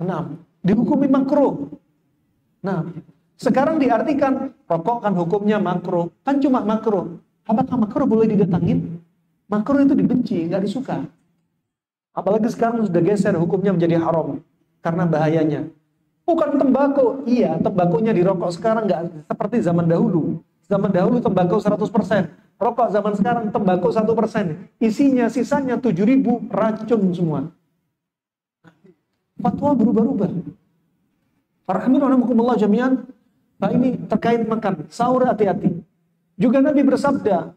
6. Dihukumi makruh. Nah, sekarang diartikan rokok kan hukumnya makruh. Kan cuma makruh. Apakah makruh boleh didatangin? Makruh itu dibenci, nggak disuka. Apalagi sekarang sudah geser hukumnya menjadi haram karena bahayanya. Bukan tembakau. Iya, tembakunya di rokok sekarang nggak seperti zaman dahulu. Zaman dahulu tembakau 100%. Rokok zaman sekarang tembakau 1%. Isinya, sisanya 7.000 racun semua. Fatwa berubah-ubah. Rahimahumullah jami'an. Nah ini terkait makan. Sahur hati-hati. Juga Nabi bersabda,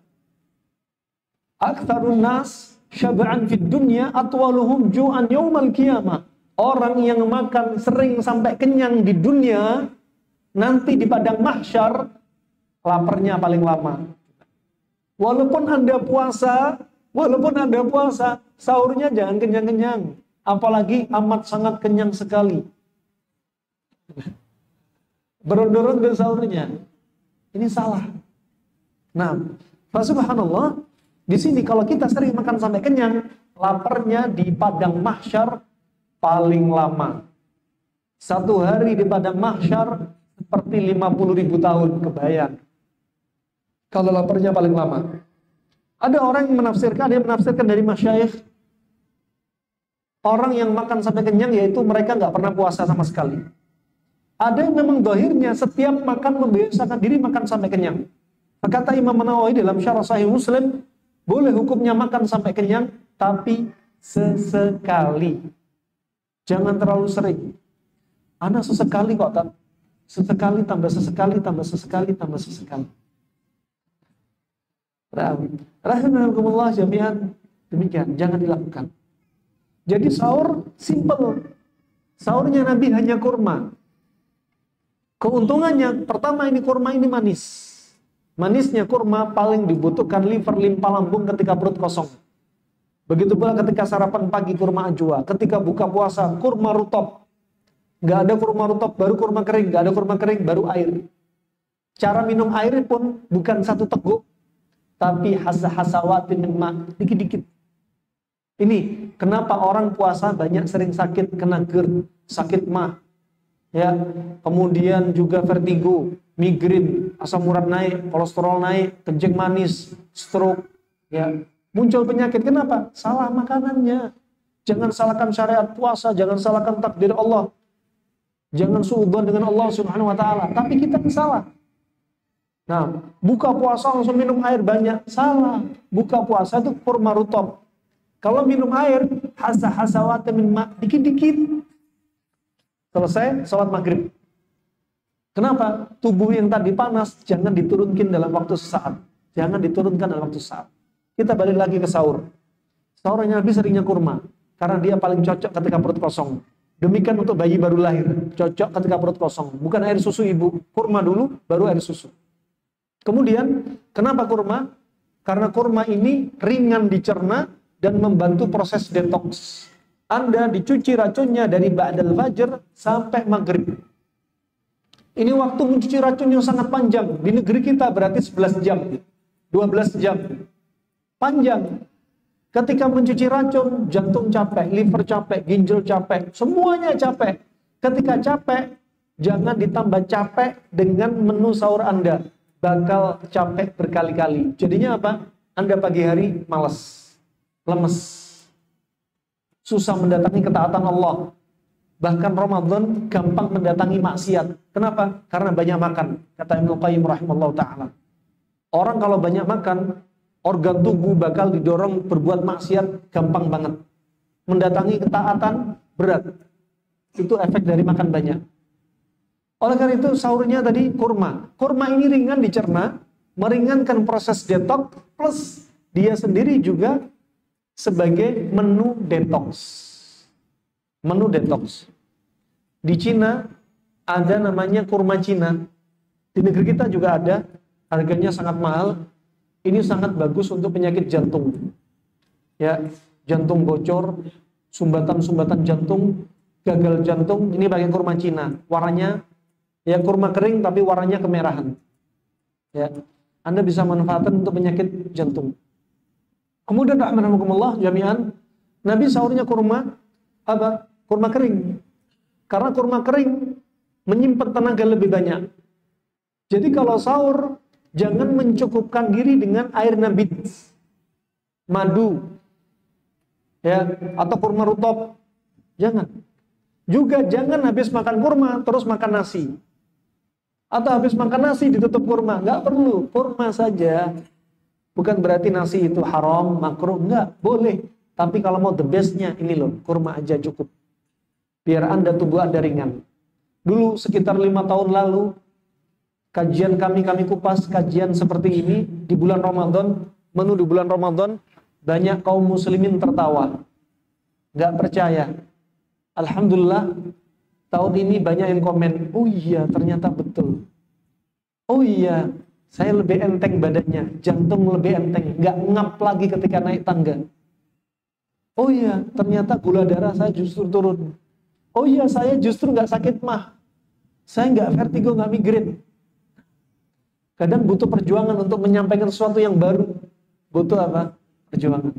aktsarun nas syab'an fid dunya atwaluhum ju'an yaumal qiyamah. Orang yang makan sering sampai kenyang di dunia, nanti di padang mahsyar laparnya paling lama. Walaupun Anda puasa, sahurnya jangan kenyang-kenyang. Apalagi amat sangat kenyang sekali. Berondong-ondong sahurnya. Ini salah. Nah, subhanallah, di sini kalau kita sering makan sampai kenyang, laparnya di padang mahsyar paling lama. 1 hari di padang mahsyar seperti 50.000 tahun, kebayang. Kalau laparnya paling lama. Ada orang yang menafsirkan dari masyayikh, orang yang makan sampai kenyang yaitu mereka nggak pernah puasa sama sekali. Ada yang memang zahirnya setiap makan membiasakan diri makan sampai kenyang. Kata Imam Nawawi dalam Syarah Sahih Muslim, boleh hukumnya makan sampai kenyang, tapi sesekali. Jangan terlalu sering. Ana sesekali kok, sesekali tambah sesekali tambah sesekali tambah sesekali. Rahimahumullah jami'an. Demikian, jangan dilakukan. Jadi sahur simple. Sahurnya Nabi hanya kurma. Keuntungannya, pertama ini kurma ini manis. Manisnya kurma paling dibutuhkan liver, limpa lambung ketika perut kosong. Begitu pula ketika sarapan pagi kurma ajwa. Ketika buka puasa kurma rutop. Nggak ada kurma rutop, baru kurma kering. Nggak ada kurma kering, baru air. Cara minum air pun bukan 1 teguk, tapi hasawatin min ma, dikit-dikit. Ini kenapa orang puasa banyak sering sakit, kena GERD, sakit mah, ya, kemudian juga vertigo, migrain, asam urat naik, kolesterol naik, kencing manis, stroke, ya, muncul penyakit. Kenapa? Salah makanannya. Jangan salahkan syariat puasa, jangan salahkan takdir Allah, jangan suudzon dengan Allah Subhanahu Wa Taala. Tapi kita salah. Nah, buka puasa langsung minum air banyak, salah. Buka puasa itu kurma rutop. Kalau minum air, hasawat min ma, dikit-dikit. Selesai, sholat maghrib. Kenapa? Tubuh yang tadi panas, jangan diturunkan dalam waktu sesaat. Jangan diturunkan dalam waktu sesaat. Kita balik lagi ke sahur. Sahurnya Nabi seringnya kurma. Karena dia paling cocok ketika perut kosong. Demikian untuk bayi baru lahir. Cocok ketika perut kosong. Bukan air susu ibu. Kurma dulu, baru air susu. Kemudian, kenapa kurma? Karena kurma ini ringan dicerna dan membantu proses detoks. Anda dicuci racunnya dari ba'dal fajr sampai maghrib. Ini waktu mencuci racun yang sangat panjang. Di negeri kita berarti 11 jam. 12 jam. Panjang. Ketika mencuci racun, jantung capek, liver capek, ginjal capek. Semuanya capek. Ketika capek, jangan ditambah capek dengan menu sahur Anda. Bakal capek berkali-kali. Jadinya apa? Anda pagi hari malas, lemes, susah mendatangi ketaatan Allah. Bahkan Ramadan gampang mendatangi maksiat. Kenapa? Karena banyak makan. Kata Ibnu Qayyim rahimahullah ta'ala. Orang kalau banyak makan, organ tubuh bakal didorong berbuat maksiat gampang banget. Mendatangi ketaatan berat. Itu efek dari makan banyak. Oleh karena itu sahurnya tadi kurma. Kurma ini ringan dicerna, meringankan proses detox, plus dia sendiri juga sebagai menu detox. Menu detox. Di Cina ada namanya kurma Cina. Di negeri kita juga ada, harganya sangat mahal. Ini sangat bagus untuk penyakit jantung. Ya, jantung bocor, sumbatan-sumbatan jantung, gagal jantung, ini pakai kurma Cina. Warnanya ya kurma kering tapi warnanya kemerahan. Ya, Anda bisa manfaatkan untuk penyakit jantung. Kemudian rahmanakumullah jami'an, Nabi sahurnya kurma apa? Kurma kering. Karena kurma kering menyimpan tenaga lebih banyak. Jadi kalau sahur jangan mencukupkan diri dengan air nabit, madu, ya, atau kurma rutop. Jangan. Juga jangan habis makan kurma terus makan nasi. Atau habis makan nasi ditutup kurma. Nggak perlu, kurma saja. Bukan berarti nasi itu haram, makruh, enggak, boleh. Tapi kalau mau the bestnya, ini loh, kurma aja cukup. Biar Anda tubuh Anda ringan. Dulu sekitar 5 tahun lalu, kajian kami kupas, kajian seperti ini, di bulan Ramadan, menu di bulan Ramadan, banyak kaum muslimin tertawa. Enggak percaya. Alhamdulillah, tahun ini banyak yang komen, oh iya ternyata betul. Oh iya, saya lebih enteng badannya, jantung lebih enteng, nggak ngap lagi ketika naik tangga. Oh iya, ternyata gula darah saya justru turun. Oh iya, saya justru nggak sakit mah. Saya nggak vertigo, nggak migrain. Kadang butuh perjuangan untuk menyampaikan sesuatu yang baru. Butuh apa? Perjuangan.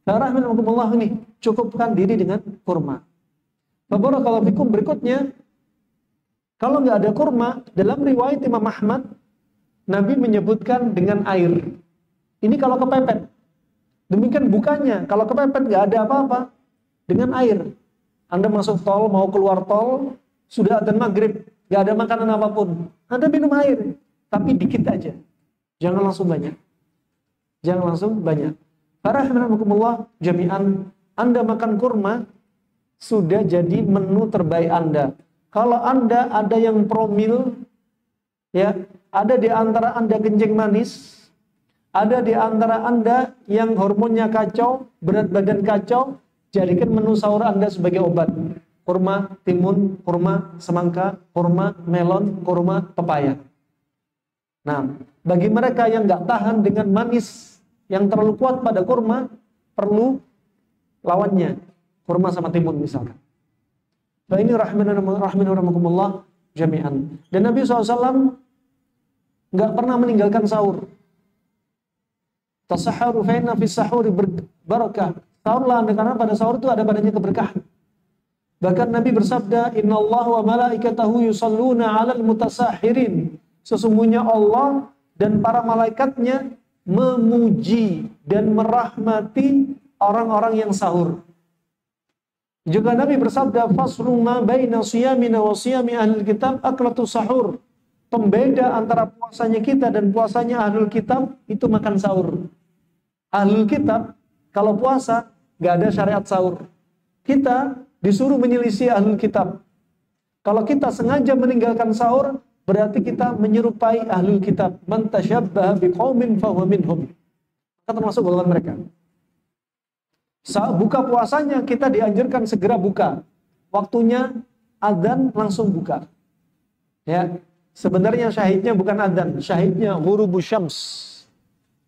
Bismillahirrahmanirrahim ini, cukupkan diri dengan kurma. Barakallahu fikum, berikutnya, kalau nggak ada kurma, dalam riwayat Imam Ahmad, Nabi menyebutkan dengan air. Ini kalau kepepet. Demikian bukannya, kalau kepepet nggak ada apa-apa, dengan air. Anda masuk tol, mau keluar tol, sudah adzan maghrib, nggak ada makanan apapun. Anda minum air, tapi dikit aja. Jangan langsung banyak. Jangan langsung banyak. Rahimanakumullah jami'an, Anda makan kurma, sudah jadi menu terbaik Anda. Kalau Anda ada yang promil, ya, ada di antara Anda kencing manis, ada di antara Anda yang hormonnya kacau, berat badan kacau, jadikan menu sahur Anda sebagai obat. Kurma timun, kurma semangka, kurma melon, kurma pepaya. Nah, bagi mereka yang nggak tahan dengan manis yang terlalu kuat pada kurma, perlu lawannya, kurma sama timun misalkan. Nah, ini rahimanakumullah jami'an. Dan Nabi SAW nggak pernah meninggalkan sahur. Tasahharu fa inna fis sahuri barakah. Sahurlah Anda karena pada sahur itu ada padanya keberkahan. Bahkan Nabi bersabda, "Innallaha wa malaikatahu yusalluna 'alal mutasahhirin." Sesungguhnya Allah dan para malaikatnya memuji dan merahmati orang-orang yang sahur. Juga Nabi bersabda, "Faslu ma baina siyamina wa siyami ahlil kitab aklatu sahur." Pembeda antara puasanya kita dan puasanya ahlul kitab itu makan sahur. Ahlul kitab kalau puasa nggak ada syariat sahur. Kita disuruh menyelisih ahlul kitab. Kalau kita sengaja meninggalkan sahur, berarti kita menyerupai ahlul kitab. Man tashabbaha biqaumin fahuwa minhum. Kita termasuk golongan mereka. Saat buka puasanya kita dianjurkan segera buka. Waktunya adzan langsung buka. Ya, sebenarnya syahidnya bukan adzan, syahidnya ghurubus syams.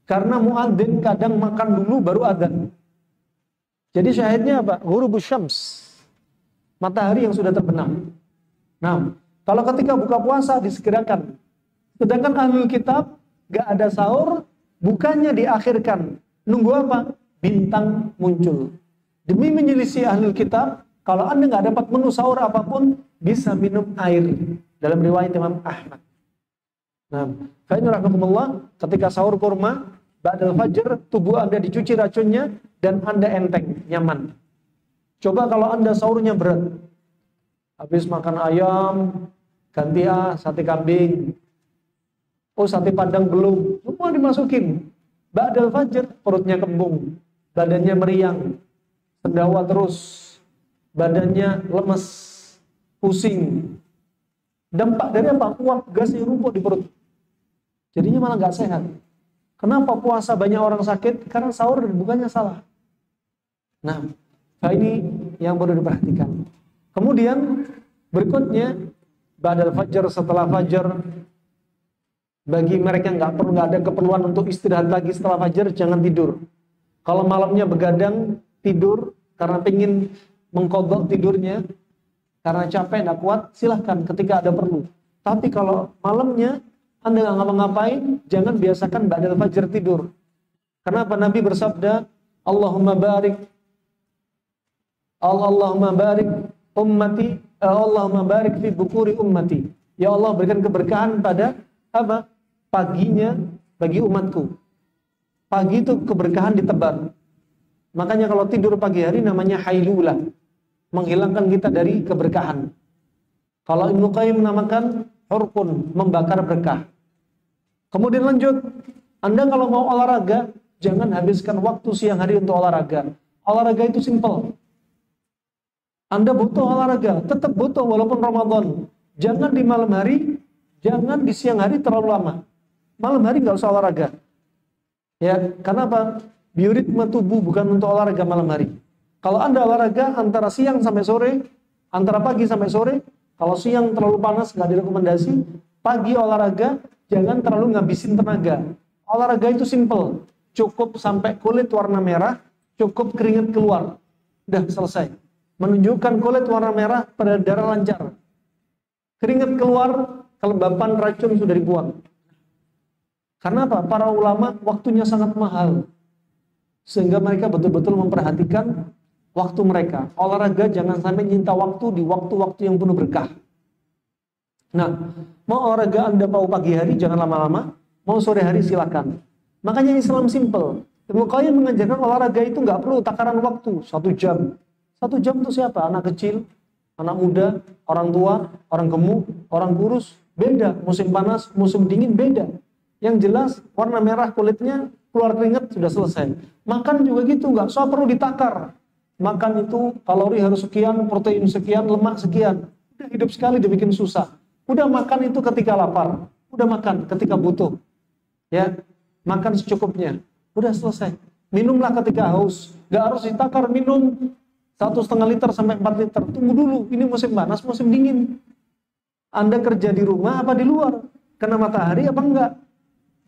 Karena muadzin kadang makan dulu baru adzan. Jadi syahidnya apa? Ghurubus syams. Matahari yang sudah terbenam. Nah, kalau ketika buka puasa disegerakan. Sedangkan ahlul kitab gak ada sahur, bukannya diakhirkan. Nunggu apa? Bintang muncul. Demi menyelisih ahlul kitab, kalau Anda nggak dapat menu sahur apapun, bisa minum air. Dalam riwayat Imam Ahmad. Nah, rahimahumullah, ketika sahur kurma, ba'dal fajr, tubuh Anda dicuci racunnya, dan Anda enteng, nyaman. Coba kalau Anda sahurnya berat. Habis makan ayam, ganti sate kambing. Oh, sate padang belum. Semua dimasukin. Ba'dal fajr, perutnya kembung. Badannya meriang, sendawa terus, badannya lemes, pusing. Dampak dari apa? Uap gas yang rumput di perut. Jadinya malah nggak sehat. Kenapa puasa banyak orang sakit? Karena sahur dan bukanya salah. Nah, ini yang perlu diperhatikan. Kemudian Berikutnya, ba'dal fajar, setelah fajar, bagi mereka yang nggak ada keperluan untuk istirahat lagi setelah fajar, jangan tidur. Kalau malamnya begadang, tidur karena pengen mengkodok tidurnya, karena capek, nggak kuat, silahkan ketika ada perlu. Tapi kalau malamnya Anda nggak ngapa-ngapain, jangan biasakan ba'dal fajar tidur. Kenapa? Nabi bersabda, Allahumma barik ummati, Allahumma barik fi bukuri ummati. Ya Allah, berikan keberkahan pada apa? Paginya bagi umatku. Pagi itu keberkahan ditebar. Makanya kalau tidur pagi hari namanya hailulah, menghilangkan kita dari keberkahan. Kalau Ibnu Qayyim menamakan hurqun, membakar berkah. Kemudian lanjut, Anda kalau mau olahraga, jangan habiskan waktu siang hari untuk olahraga. Olahraga itu simple. Anda butuh olahraga, tetap butuh walaupun Ramadan. Jangan di malam hari, jangan di siang hari terlalu lama. Malam hari nggak usah olahraga. Ya, kenapa? Bioritme tubuh bukan untuk olahraga malam hari. Kalau Anda olahraga antara siang sampai sore, antara pagi sampai sore, kalau siang terlalu panas nggak direkomendasi. Pagi olahraga, jangan terlalu ngabisin tenaga. Olahraga itu simple, cukup sampai kulit warna merah, cukup keringat keluar, udah selesai. Menunjukkan kulit warna merah, pada darah lancar. Keringat keluar, kelembapan racun sudah dibuang. Karena apa? Para ulama waktunya sangat mahal. Sehingga mereka betul-betul memperhatikan waktu mereka. Olahraga jangan sampai nyita waktu di waktu-waktu yang penuh berkah. Nah, mau olahraga Anda mau pagi hari, jangan lama-lama. Mau sore hari, silakan. Makanya Islam simple. Ibnu Qayyim mengajarkan olahraga itu nggak perlu takaran waktu, 1 jam. 1 jam itu siapa? Anak kecil, anak muda, orang tua, orang gemuk, orang kurus, beda. Musim panas, musim dingin, beda. Yang jelas, warna merah kulitnya, keluar keringat, sudah selesai. Makan juga gitu, nggak usah perlu ditakar. Makan itu kalori harus sekian, protein sekian, lemak sekian. Udah hidup sekali dibikin susah. Udah makan itu ketika lapar. Udah makan ketika butuh. Ya, makan secukupnya. Udah selesai. Minumlah ketika haus. Nggak harus ditakar, minum 1,5 liter sampai 4 liter. Tunggu dulu, ini musim panas, musim dingin. Anda kerja di rumah apa di luar? Kena matahari apa enggak?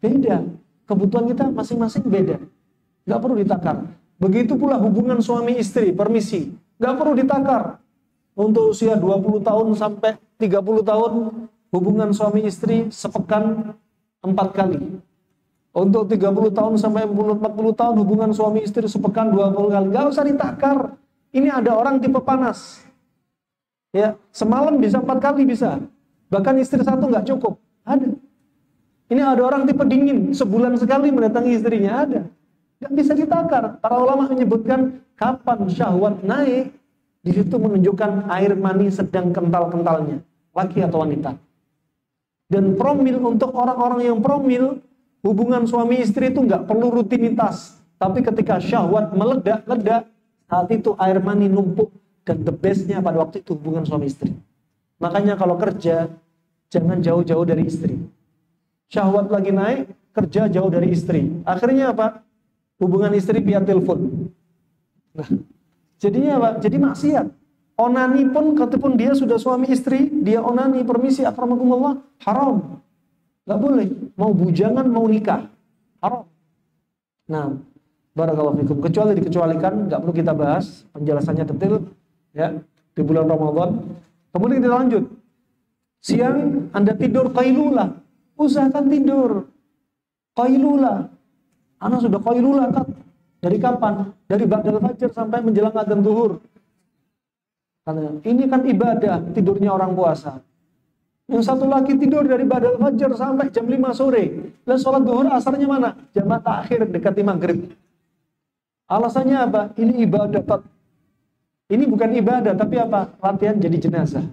Beda. Kebutuhan kita masing-masing beda. Nggak perlu ditakar. Begitu pula hubungan suami istri, permisi. Nggak perlu ditakar. Untuk usia 20 tahun sampai 30 tahun, hubungan suami istri sepekan 4 kali. Untuk 30 tahun sampai 40 tahun, hubungan suami istri sepekan 20 kali. Nggak usah ditakar. Ini ada orang tipe panas. Ya, semalam bisa 4 kali bisa. Bahkan istri satu nggak cukup. Ada. Ini ada orang tipe dingin, sebulan sekali mendatangi istrinya, ada. Nggak bisa ditakar. Para ulama menyebutkan kapan syahwat naik, di situ menunjukkan air mani sedang kental-kentalnya, laki atau wanita. Dan promil untuk orang-orang yang promil, hubungan suami istri itu nggak perlu rutinitas. Tapi ketika syahwat meledak-ledak, saat itu air mani numpuk, dan the best-nya pada waktu itu hubungan suami istri. Makanya kalau kerja, jangan jauh-jauh dari istri. Syahwat lagi naik, kerja jauh dari istri. Akhirnya apa? Hubungan istri via telepon. Nah, jadinya apa? Jadi maksiat. Onani pun, katapun dia sudah suami istri, dia onani, permisi, akramakumullah, haram. Gak boleh. Mau bujangan, mau nikah. Haram. Nah, barakallahu fikum. Kecuali dikecualikan, gak perlu kita bahas. Penjelasannya detail. Ya, di bulan Ramadan. Kemudian kita lanjut. Siang, Anda tidur qailulah. Usahakan tidur. Qailulah. Anak sudah qailulah kan? Dari kapan? Dari ba'dal fajar sampai menjelang adzan zuhur. Karena ini kan ibadah, tidurnya orang puasa. Yang satu lagi tidur dari ba'dal fajar sampai jam 5 sore. Lalu sholat zuhur asarnya mana? Jamaah takhir dekati maghrib. Alasannya apa? Ini ibadah. Ini bukan ibadah, tapi apa? Latihan jadi jenazah.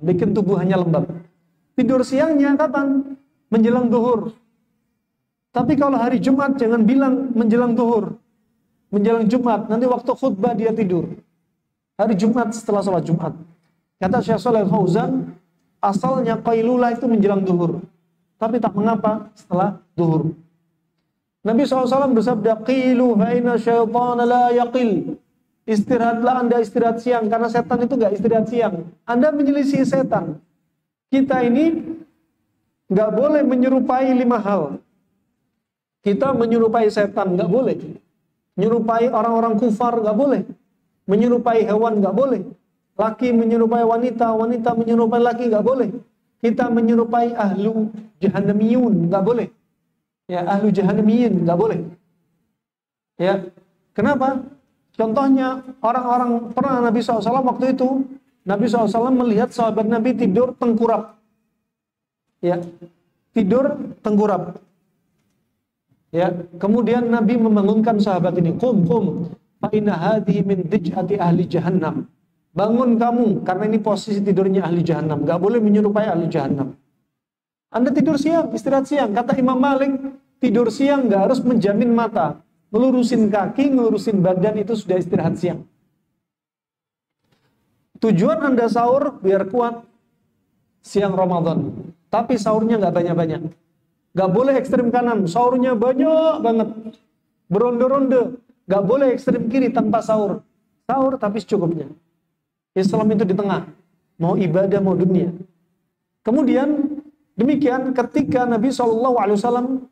Bikin tubuh hanya lembab. Tidur siangnya kapan? Menjelang zuhur. Tapi kalau hari Jumat jangan bilang menjelang zuhur. Menjelang Jumat, nanti waktu khutbah dia tidur. Hari Jumat setelah sholat Jumat. Kata Syekh Shalih Fauzan, asalnya qailulah itu menjelang zuhur. Tapi tak mengapa setelah zuhur. Nabi SAW bersabda, qilu fa inna syaitana la yaqil. Istirahatlah Anda, istirahat siang, karena setan itu nggak istirahat siang. Anda menyelisih setan. Kita ini nggak boleh menyerupai 5 hal. Kita menyerupai setan nggak boleh. Menyerupai orang-orang kufar nggak boleh. Menyerupai hewan nggak boleh. Laki menyerupai wanita, wanita menyerupai laki nggak boleh. Kita menyerupai ahlu jahannamiyun nggak boleh. Ya, ahlu jahannamiyun nggak boleh. Ya, kenapa? Contohnya orang-orang pernah Nabi SAW waktu itu, Nabi SAW melihat sahabat Nabi tidur tengkurap. Ya, tidur tengkurap. Ya, kemudian Nabi membangunkan sahabat ini, "Qum, fa inna hadhihi min dij'ati ahli jahannam." Bangun kamu, karena ini posisi tidurnya ahli jahannam. Gak boleh menyerupai ahli jahannam. Anda tidur siang, istirahat siang. Kata Imam Malik, tidur siang gak harus menjamin mata. Melurusin kaki, ngelurusin badan itu sudah istirahat siang. Tujuan Anda sahur biar kuat siang Ramadan. Tapi sahurnya gak banyak-banyak. Gak boleh ekstrem kanan, sahurnya banyak banget. Beronde-ronde. Gak boleh ekstrem kiri tanpa sahur. Sahur tapi secukupnya. Islam itu di tengah, mau ibadah mau dunia. Kemudian demikian ketika Nabi SAW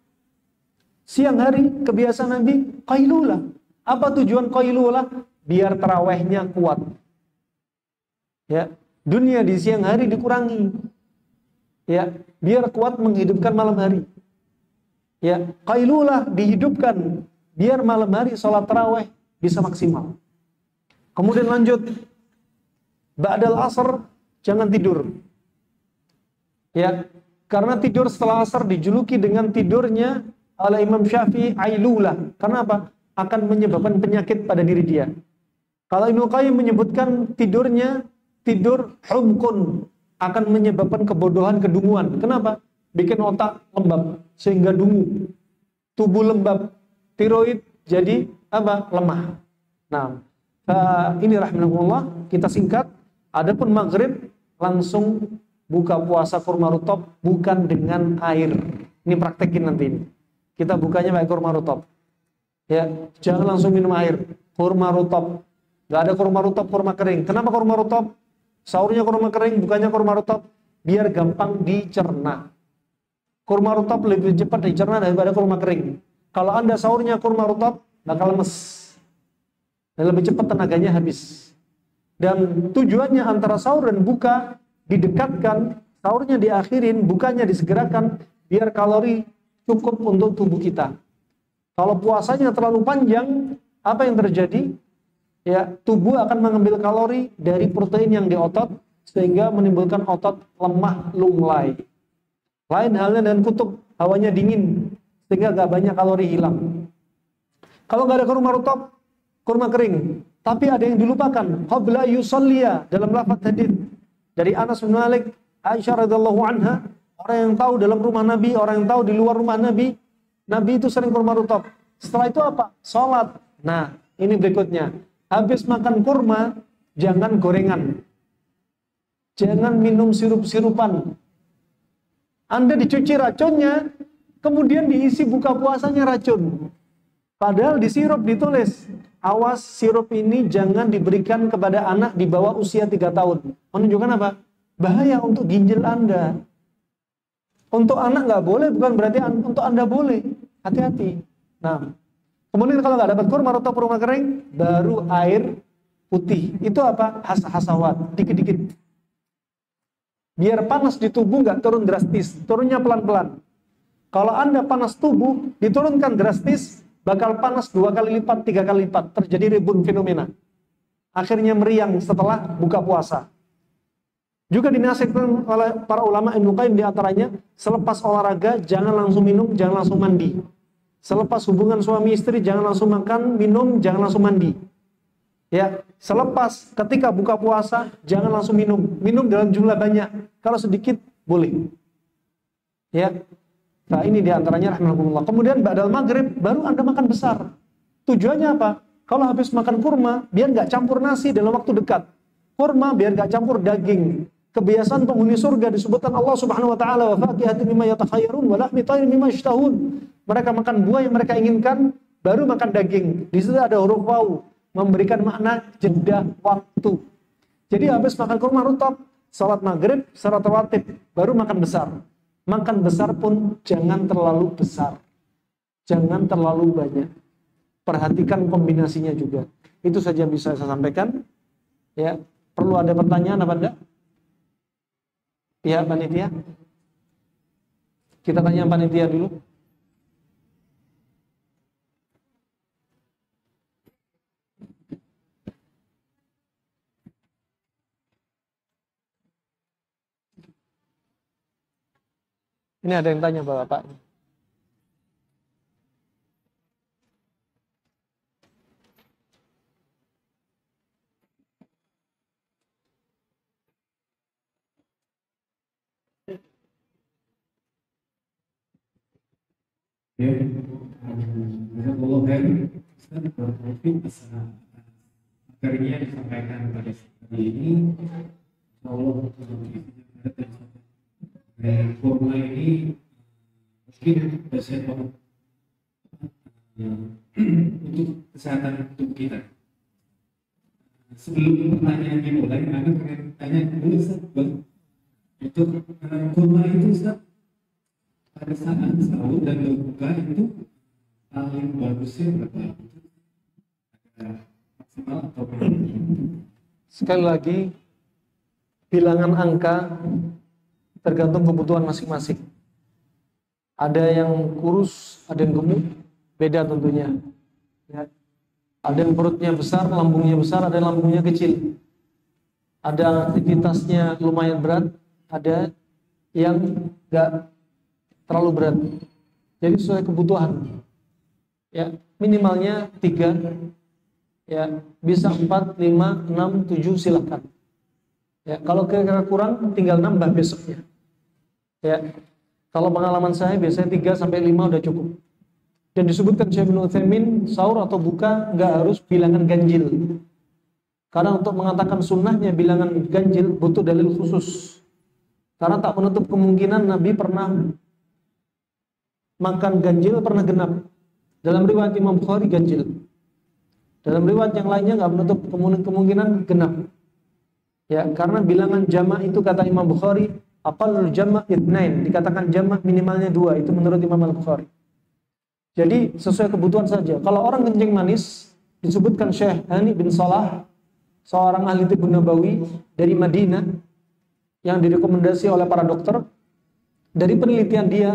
siang hari kebiasaan Nabi qailulah. Apa tujuan qailulah? Biar tarawehnya kuat. Ya, dunia di siang hari dikurangi. Ya, biar kuat menghidupkan malam hari. Ya, qailulah dihidupkan biar malam hari sholat taraweh bisa maksimal. Kemudian lanjut. Ba'dal asr jangan tidur. Ya, karena tidur setelah asar dijuluki dengan tidurnya oleh Imam Syafi'i ailulah. Karena apa? Akan menyebabkan penyakit pada diri dia. Kalau Ibnu Qayyim menyebutkan tidurnya tidur humkun, akan menyebabkan kebodohan, kedunguan. Kenapa? Bikin otak lembab sehingga dungu. Tubuh lembab, tiroid jadi apa? Lemah. Nah, ini rahimahullah kita singkat. Adapun maghrib langsung buka puasa kurma rutab bukan dengan air. Ini praktekin nanti ini. Kita bukanya pakai kurma rutab. Ya, jangan langsung minum air. Kurma rutab. Gak ada kurma rutab, kurma kering. Kenapa kurma rutab? Sahurnya kurma kering, bukannya kurma rutab biar gampang dicerna. Kurma rutab lebih cepat dicerna daripada kurma kering. Kalau Anda sahurnya kurma rutab bakal lemes. Dan lebih cepat tenaganya habis. Dan tujuannya antara sahur dan buka didekatkan, sahurnya diakhirin, bukanya disegerakan, biar kalori cukup untuk tubuh kita. Kalau puasanya terlalu panjang, apa yang terjadi? Ya, tubuh akan mengambil kalori dari protein yang di otot, sehingga menimbulkan otot lemah lunglai. Lain halnya dengan kutub, hawanya dingin, sehingga gak banyak kalori hilang. Kalau gak ada kurma rutab, kurma kering, tapi ada yang dilupakan. Qabla yusalliya dalam lafaz hadits dari Anas bin Malik, Aisyah radhiyallahu anha, orang yang tahu dalam rumah Nabi, orang yang tahu di luar rumah Nabi, Nabi itu sering kurma rutab. Setelah itu apa? Salat. Nah, ini berikutnya. Habis makan kurma, jangan gorengan. Jangan minum sirup-sirupan. Anda dicuci racunnya, kemudian diisi buka puasanya racun. Padahal di sirup ditulis, awas sirup ini jangan diberikan kepada anak di bawah usia 3 tahun. Menunjukkan apa? Bahaya untuk ginjal Anda. Untuk anak nggak boleh, bukan berarti untuk Anda boleh. Hati-hati. Nah, kemudian kalau nggak dapat kurma atau kurma kering, baru air putih. Itu apa? Hasawat, dikit-dikit. Biar panas di tubuh nggak turun drastis, turunnya pelan-pelan. Kalau Anda panas tubuh, diturunkan drastis, bakal panas 2 kali lipat, 3 kali lipat. Terjadi ribun fenomena. Akhirnya meriang setelah buka puasa. Juga dinasihatkan oleh para ulama Ibnu Qayyim diantaranya, selepas olahraga jangan langsung minum, jangan langsung mandi. Selepas hubungan suami istri jangan langsung makan, minum, jangan langsung mandi. Ya, selepas ketika buka puasa jangan langsung minum. Minum dalam jumlah banyak. Kalau sedikit boleh. Ya. Nah, ini diantaranya rahimahullah. Kemudian ba'dal maghrib baru Anda makan besar. Tujuannya apa? Kalau habis makan kurma, biar nggak campur nasi dalam waktu dekat. Kurma biar nggak campur daging. Kebiasaan penghuni surga disebutkan Allah Subhanahu wa taala, wa faqihatin mimma yatakhayyarun wa lahmi tayrin mimma yashtahun. Mereka makan buah yang mereka inginkan, baru makan daging. Di situ ada huruf waw. memberikan makna jeda waktu. Jadi habis makan kurma rutop, salat maghrib, salat rawatib, baru makan besar. Makan besar pun jangan terlalu besar. Jangan terlalu banyak. Perhatikan kombinasinya juga. Itu saja yang bisa saya sampaikan. Ya, perlu ada pertanyaan apa enggak? Ya, panitia. Kita tanya panitia dulu. Ini ada yang tanya Bapak. Ya, jazakallahu khairan. Ustaz, mungkin bisa materinya disampaikan pada hari ini. Insyaallah kurma ini mungkin dasar banget untuk kesehatan tubuh kita. Sebelum pertanyaan dimulai, aku pengen tanya dulu Ustaz, untuk kurma itu Ustaz, pada saat sahur dan berbuka itu paling bagusnya berapa? Maksimal atau Sekali lagi, bilangan angka tergantung kebutuhan masing-masing. Ada yang kurus, ada yang gemuk, beda tentunya. Ya. Ada yang perutnya besar, lambungnya besar, ada yang lambungnya kecil. Ada aktivitasnya lumayan berat, ada yang enggak terlalu berat. Jadi sesuai kebutuhan. Ya, minimalnya 3. Ya, bisa 4, 5, 6, 7 silakan. Ya, kalau kira-kira kurang tinggal nambah besoknya. Ya. Kalau pengalaman saya biasanya 3 sampai 5 udah cukup. Dan disebutkan Syekh Ibnu Utsaimin, sahur atau buka enggak harus bilangan ganjil. Karena untuk mengatakan sunnahnya bilangan ganjil butuh dalil khusus. Karena tak menutup kemungkinan Nabi pernah makan ganjil, pernah genap. Dalam riwayat Imam Bukhari ganjil. Dalam riwayat yang lainnya nggak menutup kemungkinan genap. Ya, karena bilangan jamak itu kata Imam Bukhari, aqallul jamak itsnain, dikatakan jamak minimalnya 2, itu menurut Imam Al-Bukhari. Jadi sesuai kebutuhan saja. Kalau orang kencing manis, disebutkan Syekh Hani bin Salah, seorang ahli tibbun nabawi dari Madinah yang direkomendasi oleh para dokter. Dari penelitian dia,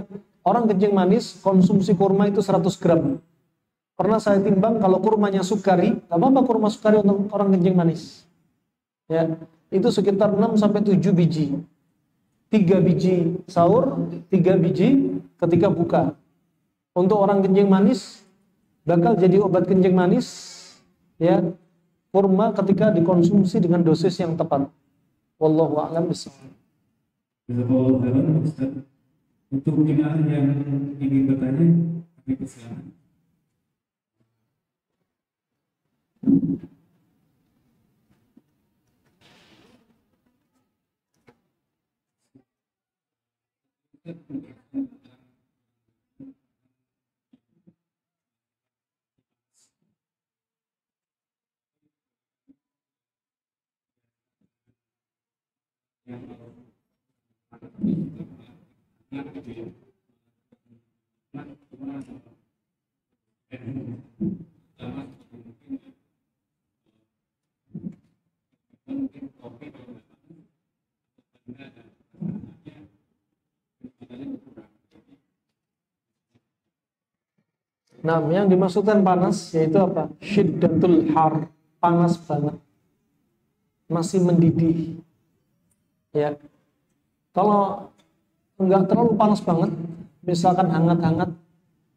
orang kencing manis konsumsi kurma itu 100 gram. Pernah saya timbang kalau kurmanya sukari, gak apa-apa kurma sukari untuk orang kencing manis. Ya, itu sekitar 6 sampai 7 biji. 3 biji sahur, 3 biji ketika buka. Untuk orang kencing manis bakal jadi obat kencing manis, ya, kurma ketika dikonsumsi dengan dosis yang tepat. Wallahu a'lam bishawab. Jazakallahu khairan Ustaz. Untuk jemaah yang ingin bertanya, kami persilakan. Nah, yang dimaksudkan panas yaitu apa? Syiddatul har, panas banget. Masih mendidih. Ya. Kalau enggak terlalu panas banget, misalkan hangat-hangat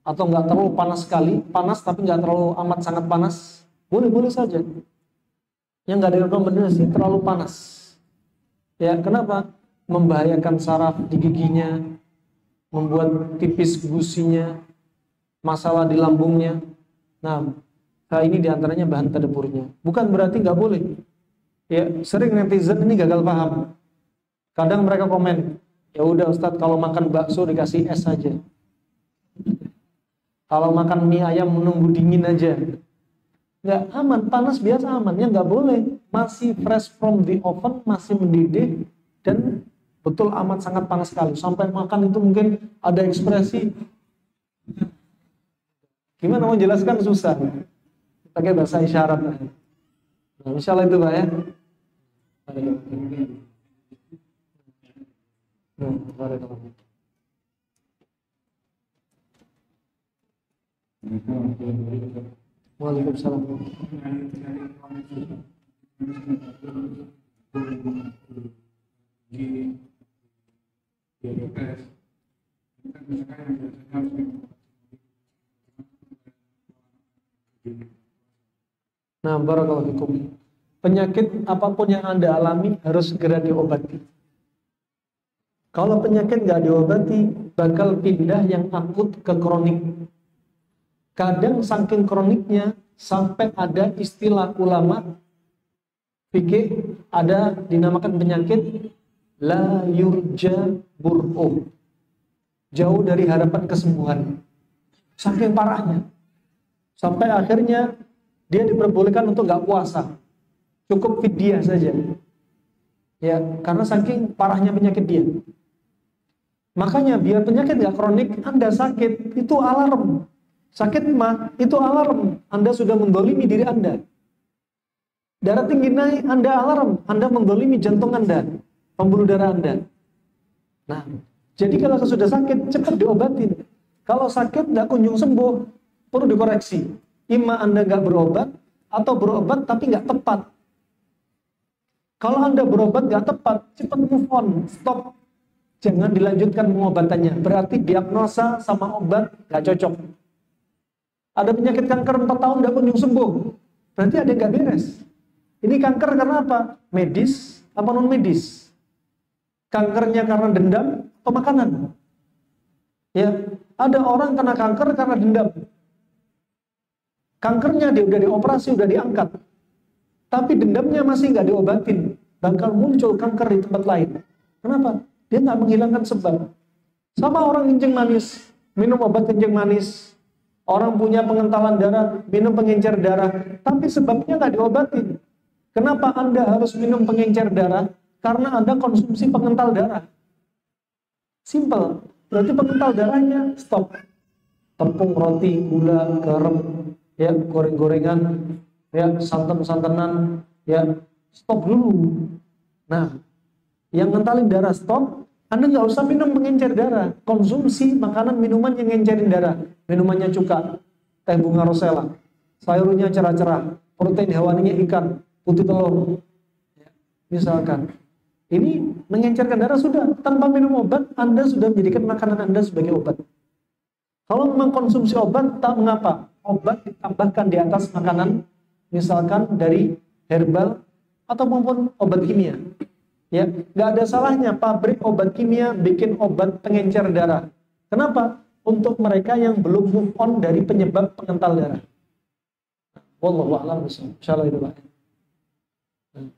atau enggak terlalu panas sekali, panas tapi enggak terlalu amat sangat panas, boleh-boleh saja. Yang enggak direkomendasi terlalu panas. Ya, kenapa? Membahayakan saraf di giginya, membuat tipis gusinya, masalah di lambungnya. Nah, ini diantaranya bahan tadabburnya. Bukan berarti nggak boleh. Ya, sering netizen ini gagal paham. Kadang mereka komen, ya udah Ustadz kalau makan bakso dikasih es saja. Kalau makan mie ayam menunggu dingin aja. nggak aman, panas biasa aman, ya nggak boleh, masih fresh from the oven, masih mendidih dan betul amat sangat panas sekali, sampai makan itu mungkin ada ekspresi, gimana mau jelaskan susah, pakai bahasa isyarat. Nah, misalnya itu Pak ya. Waalaikumsalam. Nah, barakallahu fikum. Penyakit apapun yang Anda alami harus segera diobati. Kalau penyakit nggak diobati, bakal pindah yang akut ke kronik. Kadang saking kroniknya, sampai ada istilah ulama fikih, ada dinamakan penyakit la yurja bur'uh, jauh dari harapan kesembuhan. Saking parahnya, sampai akhirnya dia diperbolehkan untuk nggak puasa, cukup fidyah saja. Ya, karena saking parahnya penyakit dia. Makanya biar penyakit nggak kronik, Anda sakit itu alarm. Sakit mah itu alarm. Anda sudah mendolimi diri Anda. Darah tinggi naik, Anda alarm. Anda mendolimi jantung Anda, pembuluh darah Anda. Nah, jadi kalau sudah sakit, cepat diobatin. Kalau sakit nggak kunjung sembuh, perlu dikoreksi. Ima Anda nggak berobat, atau berobat tapi nggak tepat. Kalau Anda berobat nggak tepat, cepat move on, stop. Jangan dilanjutkan pengobatannya. Berarti diagnosa sama obat nggak cocok. Ada penyakit kanker 4 tahun nggak kunjung sembuh, berarti ada yang nggak beres. Ini kanker karena apa? Medis apa non medis? Kankernya karena dendam atau makanan? Ya, ada orang kena kanker karena dendam. Kankernya dia udah dioperasi, udah diangkat, tapi dendamnya masih nggak diobatin, bakal muncul kanker di tempat lain. Kenapa? Dia nggak menghilangkan sebab. Sama orang kencing manis, minum obat kencing manis. Orang punya pengentalan darah, minum pengencer darah, tapi sebabnya nggak diobatin. Kenapa Anda harus minum pengencer darah? Karena Anda konsumsi pengental darah. Simple. Berarti pengental darahnya stop. Tepung, roti, gula, garam, ya, goreng-gorengan, ya, santan-santanan, ya, stop dulu. Nah, yang ngentalin darah stop, Anda nggak usah minum pengencer darah. Konsumsi makanan minuman yang ngencerin darah. Minumannya cuka, teh bunga rosella, sayurnya cerah-cerah, protein hewaninya ikan, putih telur. Misalkan, ini mengencerkan darah sudah. Tanpa minum obat, Anda sudah menjadikan makanan Anda sebagai obat. Kalau memang konsumsi obat, tak mengapa. Obat ditambahkan di atas makanan, misalkan dari herbal ataupun obat kimia. Ya, nggak ada salahnya pabrik obat kimia bikin obat pengencer darah. Kenapa? Untuk mereka yang belum move on dari penyebab pengental darah. Wallahu a'lam bishawab. Insyaallah itu Pak.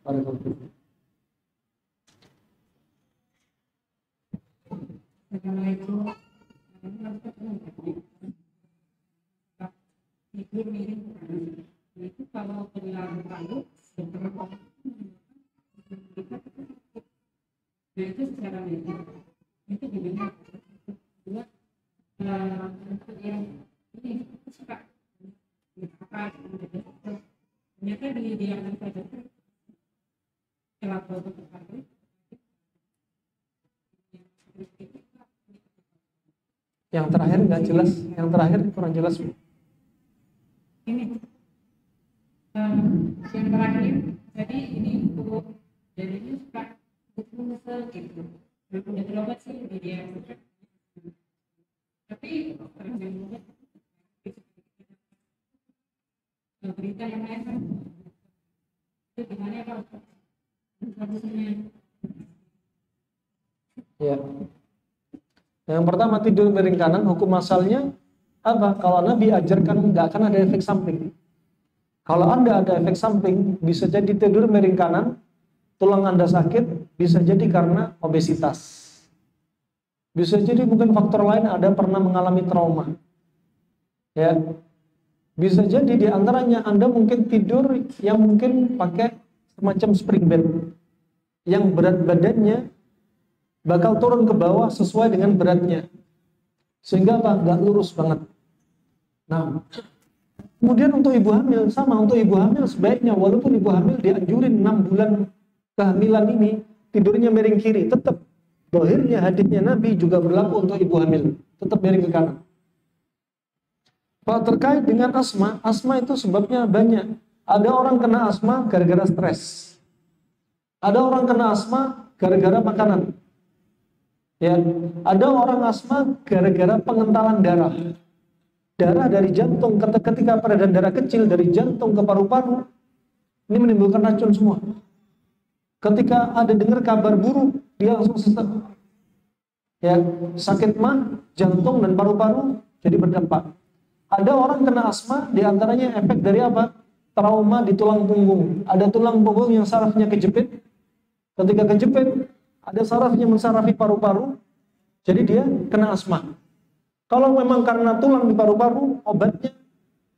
Barakallahu. Assalamualaikum. Itu kalau penularan lalu itu secara medis itu gimana? Dua untuk yang ini suka apa ternyata di diagnosa dokter setelah protokol pabrik yang terakhir nggak jelas, yang terakhir kurang jelas. Ini yang terakhir jadi ini untuk jadi ini suka buku gitu udah berobat sih di dia tapi berita yang lain kan itu gimana ya Pak? Ya. Yang pertama, tidur miring kanan, hukum asalnya apa? Kalau Nabi ajarkan nggak akan ada efek samping. Kalau Anda ada efek samping, bisa jadi tidur miring kanan, tulang Anda sakit, bisa jadi karena obesitas. Bisa jadi mungkin faktor lain, ada pernah mengalami trauma. Ya. Bisa jadi di antaranya Anda mungkin tidur yang mungkin pakai semacam spring bed, yang berat badannya bakal turun ke bawah sesuai dengan beratnya, sehingga apa? Nggak lurus banget. Nah, kemudian untuk ibu hamil sama, untuk ibu hamil sebaiknya walaupun ibu hamil dianjurin 6 bulan kehamilan ini tidurnya miring kiri, tetap dohirnya hadisnya Nabi juga berlaku untuk ibu hamil, tetap miring ke kanan. Kalau terkait dengan asma, asma itu sebabnya banyak. Ada orang kena asma gara-gara stres. Ada orang kena asma gara-gara makanan. Ya, ada orang asma gara-gara pengentalan darah. Darah dari jantung ketika peredaran darah kecil dari jantung ke paru-paru ini menimbulkan racun semua. Ketika ada dengar kabar buruk, dia langsung sesek. Ya, sakit mah, jantung dan paru-paru jadi berdampak. Ada orang kena asma, diantaranya efek dari apa? Trauma di tulang punggung. Ada tulang punggung yang sarafnya kejepit. Ketika kejepit, ada sarafnya mensarafi paru-paru, jadi dia kena asma. Kalau memang karena tulang di paru-paru, obatnya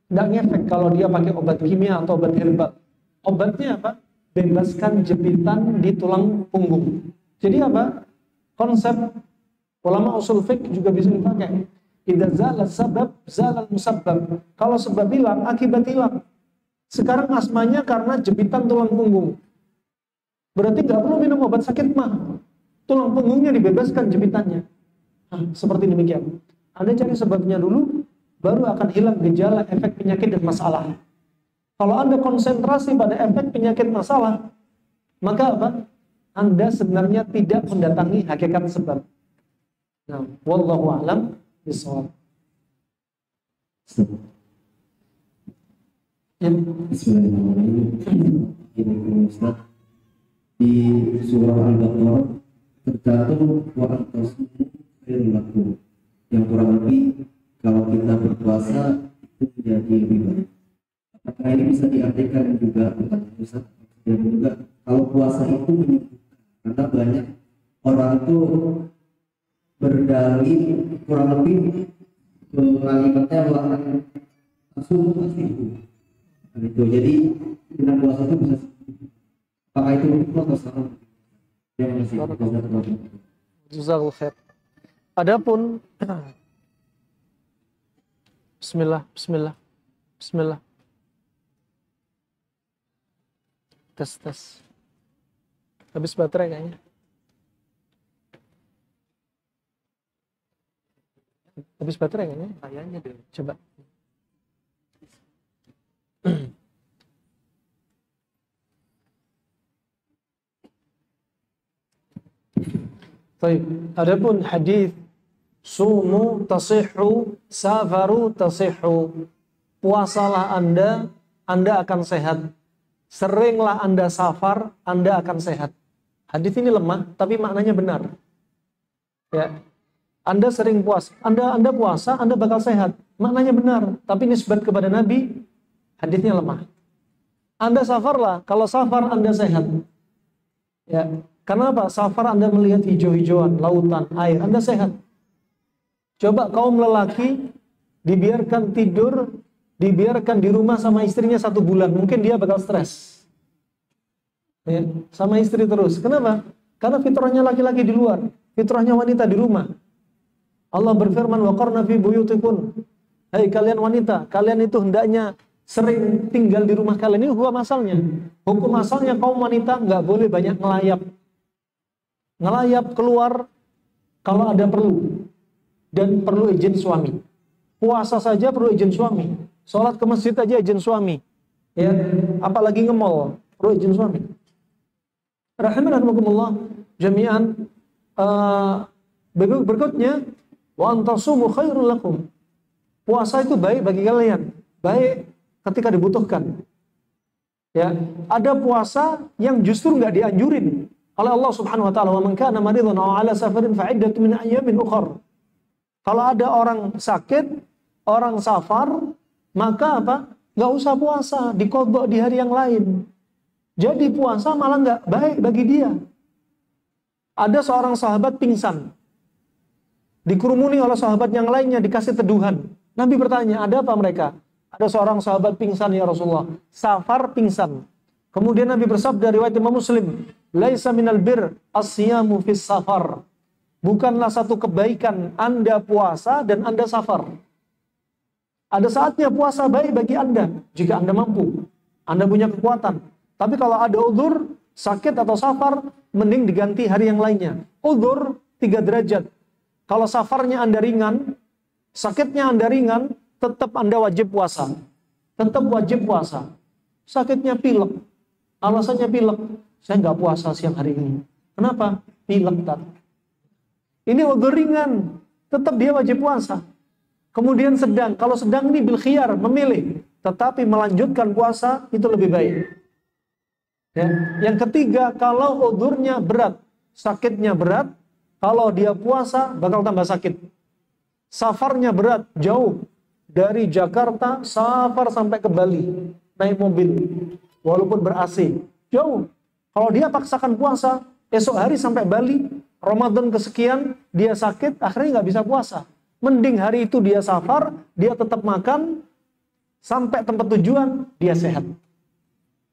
nggak ngefek kalau dia pakai obat kimia atau obat herbal. Obatnya apa? Bebaskan jepitan di tulang punggung. Jadi apa? Konsep ulama usul fiqh juga bisa dipakai. Idza zala sabab, zala musabbab. Kalau sebab hilang, akibat hilang. Sekarang asmanya karena jepitan tulang punggung. Berarti nggak perlu minum obat sakit mah. Tulang punggungnya dibebaskan jepitannya. Nah, seperti demikian. Anda cari sebabnya dulu, baru akan hilang gejala efek penyakit dan masalah. Kalau Anda konsentrasi pada efek penyakit masalah, maka apa? Anda sebenarnya tidak mendatangi hakikat sebab. Nah, wallahu a'lam bishawab. Ya, Bismillahirrahmanirrahim. Ustaz, di surah Al-Baqarah tercantum wa antasumu khairul lakum, yang kurang lebih kalau kita berpuasa itu menjadi lebih baik. Apakah ini bisa diartikan juga Ustaz? Dan juga kalau puasa itu menyembuhkan, karena banyak orang itu berdalih kurang lebih kalimatnya melakukan asuh pasti itu. Jadi dengan puasa itu bisa, apakah itu atau salah? Terima kasih. Jazakallahu khair. Adapun Bismillah. Tes. Habis baterai kayaknya. Habis baterai kayaknya. Kayaknya deh. Coba. Baik, adapun hadis sumu tasihhu safaru tasihhu, puasalah Anda akan sehat. Seringlah Anda safar, Anda akan sehat. Hadis ini lemah tapi maknanya benar. Ya. Anda sering puasa, Anda puasa, Anda bakal sehat. Maknanya benar, tapi nisbat kepada Nabi hadisnya lemah. Anda safarlah, kalau safar Anda sehat. Ya. Karena apa? Safar Anda melihat hijau-hijauan, lautan, air, Anda sehat. Coba kaum lelaki dibiarkan tidur, dibiarkan di rumah sama istrinya 1 bulan, mungkin dia bakal stres. Ya, sama istri terus. Kenapa? Karena fitrahnya laki-laki di luar, fitrahnya wanita di rumah. Allah berfirman, waqarna fi buyutikun. Hai kalian wanita, kalian itu hendaknya sering tinggal di rumah kalian. Ini hukum asalnya. Hukum asalnya kaum wanita nggak boleh banyak ngelayap. Ngelayap keluar kalau ada perlu. Dan perlu izin suami. Puasa saja perlu izin suami. Sholat ke masjid aja izin suami. Ya, apalagi nge-mall, perlu izin suami. Rahimakumullah jami'an. Berikutnya, wa antasumu khairul lakum. Puasa itu baik bagi kalian. Baik ketika dibutuhkan. Ya, ada puasa yang justru nggak dianjurin oleh Allah Subhanahu wa taala, wa man kana maridan aw ala safarin fa iddatun min ayyamin ukhra. Kalau ada orang sakit, orang safar, maka apa? Nggak usah puasa, diqadha di hari yang lain. Jadi puasa malah nggak baik bagi dia. Ada seorang sahabat pingsan, dikerumuni oleh sahabat yang lainnya, dikasih teduhan. Nabi bertanya, ada apa mereka? Ada seorang sahabat pingsan ya Rasulullah. Safar pingsan. Kemudian Nabi bersabda riwayat Imam Muslim, "Laisa minal bir as-siyamu fis safar." Bukanlah satu kebaikan Anda puasa dan Anda safar. Ada saatnya puasa baik bagi Anda jika Anda mampu. Anda punya kekuatan. Tapi kalau ada udzur, sakit atau safar, mending diganti hari yang lainnya. Udzur 3 derajat. Kalau safarnya Anda ringan, sakitnya Anda ringan, tetap Anda wajib puasa. Tetap wajib puasa. Sakitnya pilek. Alasannya pilek. Saya nggak puasa siang hari ini. Kenapa? Pilek tadi. Ini udzur ringan. Tetap dia wajib puasa. Kemudian sedang. Kalau sedang ini bil khiyar, memilih. Tetapi melanjutkan puasa itu lebih baik. Ya. Yang ketiga, kalau udzurnya berat, sakitnya berat, kalau dia puasa bakal tambah sakit. Safarnya berat, jauh. Dari Jakarta, safar sampai ke Bali. Naik mobil. Walaupun ber-AC. Jauh. Kalau dia paksakan puasa, esok hari sampai Bali, Ramadan kesekian, dia sakit, akhirnya nggak bisa puasa. Mending hari itu dia safar, dia tetap makan, sampai tempat tujuan, dia sehat.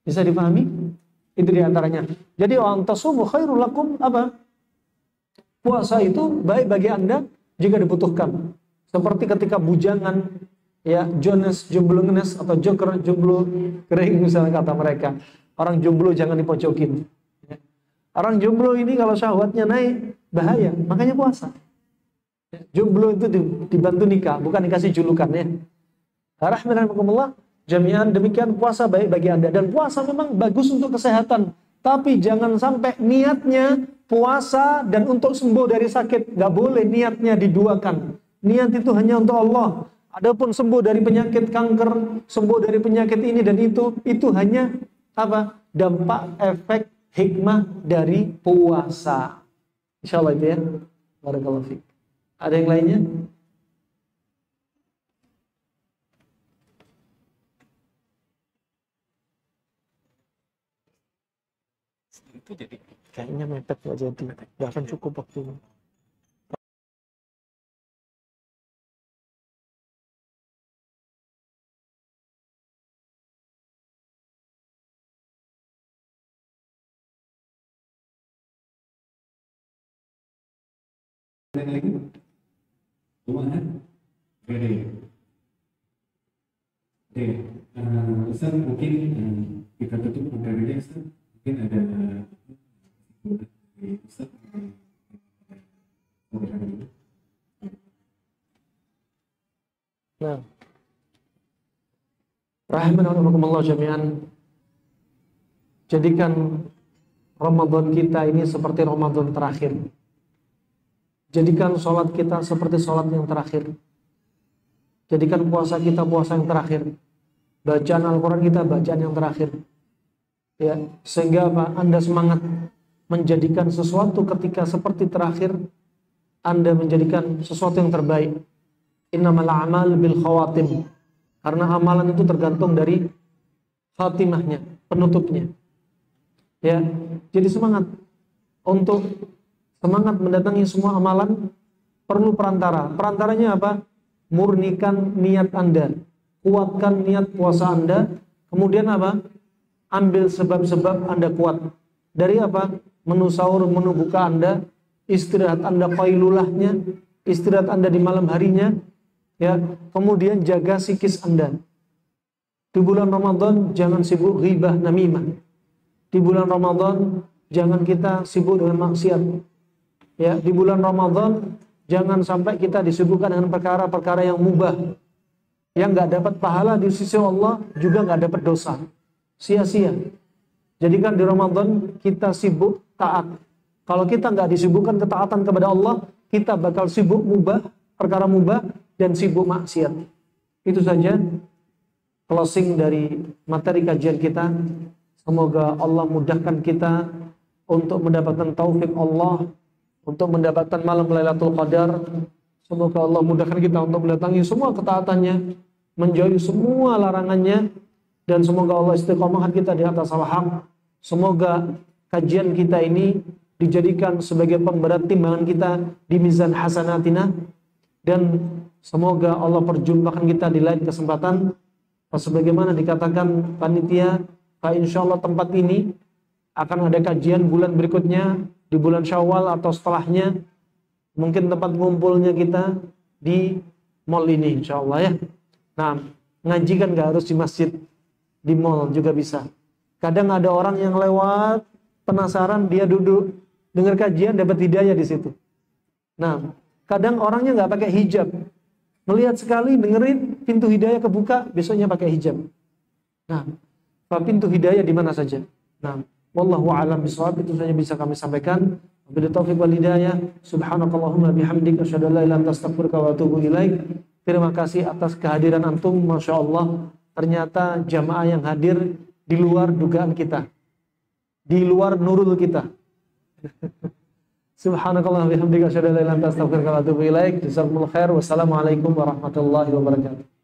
Bisa dipahami? Itu diantaranya. Jadi, wa antasumu khairul lakum, apa? Puasa itu baik bagi Anda jika dibutuhkan. Seperti ketika bujangan, ya, Jones, jomblo ngenes, atau joker, jomblo kering, misalnya kata mereka. Orang jomblo jangan dipojokin. Ya. Orang jomblo ini kalau syahwatnya naik, bahaya. Makanya puasa. Ya. Jomblo itu dibantu nikah, bukan dikasih julukan ya. Rahimahumullah, jami'an demikian puasa baik bagi Anda. Dan puasa memang bagus untuk kesehatan. Tapi jangan sampai niatnya puasa dan untuk sembuh dari sakit. Gak boleh niatnya diduakan. Niat itu hanya untuk Allah. Adapun sembuh dari penyakit kanker, sembuh dari penyakit ini dan itu hanya apa? Dampak efek hikmah dari puasa. Insyaallah itu ya. Barakallahu fiik. Ada yang lainnya? Itu jadi Kayaknya mepet nggak jadi. Nggak akan cukup waktunya. ada lagi ruangan oke Ustaz mungkin kita tutup materinya Ustaz. Mungkin ada Ustaz Nah, rahimahumullah jami'an, jadikan Ramadan kita ini seperti Ramadan terakhir. Jadikan sholat kita seperti sholat yang terakhir. Jadikan puasa kita puasa yang terakhir. Bacaan Al-Quran kita bacaan yang terakhir. Ya, sehingga apa? Anda semangat menjadikan sesuatu ketika seperti terakhir. Anda menjadikan sesuatu yang terbaik. Innamal a'mal bil khawatim. Karena amalan itu tergantung dari khatimahnya, penutupnya. Ya, jadi semangat untuk semangat mendatangi semua amalan perlu perantara. Perantaranya apa? Murnikan niat Anda, kuatkan niat puasa Anda. Kemudian apa? Ambil sebab-sebab Anda kuat. Dari apa? Menu sahur, menu buka Anda, istirahat Anda qailulahnya, istirahat Anda di malam harinya. Ya, kemudian jaga psikis Anda. Di bulan Ramadan jangan sibuk ghibah namimah. Di bulan Ramadan jangan kita sibuk dengan maksiat. Ya, di bulan Ramadan jangan sampai kita disibukkan dengan perkara-perkara yang mubah, yang nggak dapat pahala di sisi Allah, juga nggak dapat dosa, sia-sia. Jadikan di Ramadan kita sibuk taat. Kalau kita nggak disibukkan ketaatan kepada Allah, kita bakal sibuk mubah, perkara mubah, dan sibuk maksiat. Itu saja closing dari materi kajian kita. Semoga Allah mudahkan kita untuk mendapatkan taufik Allah, untuk mendapatkan malam Lailatul Qadar. Semoga Allah mudahkan kita untuk mendatangi semua ketaatannya, menjauhi semua larangannya, dan semoga Allah istiqomahkan kita di atas al-haq. Semoga kajian kita ini dijadikan sebagai pemberat timbangan kita di mizan hasanatina, dan semoga Allah perjumpakan kita di lain kesempatan. sebagaimana dikatakan panitia, insyaallah tempat ini akan ada kajian bulan berikutnya di bulan Syawal atau setelahnya. Mungkin tempat ngumpulnya kita di mall ini insyaallah ya. Nah, ngaji kan gak harus di masjid, di mall juga bisa. Kadang ada orang yang lewat penasaran, dia duduk dengar kajian, dapat hidayah di situ. Nah, kadang orangnya nggak pakai hijab, melihat sekali dengerin pintu hidayah kebuka, besoknya pakai hijab. Nah, pintu hidayah di mana saja. Nah, wallahu a'lam bishawab, itu saja bisa kami sampaikan. Wabillahi taufiq wal hidayah. Subhanakallahumma bihamdika asyhadu an la ilaha illa anta astaghfiruka wa atubu ilaik. Terima kasih atas kehadiran antum, Masya Allah. Ternyata jamaah yang hadir di luar dugaan kita, di luar nurul kita. Subhanakallah bihamdika asyhadu an la ilaha illa anta astaghfiruka wa atubu ilaik. Jazakumullahu khair. Wassalamualaikum warahmatullahi wabarakatuh.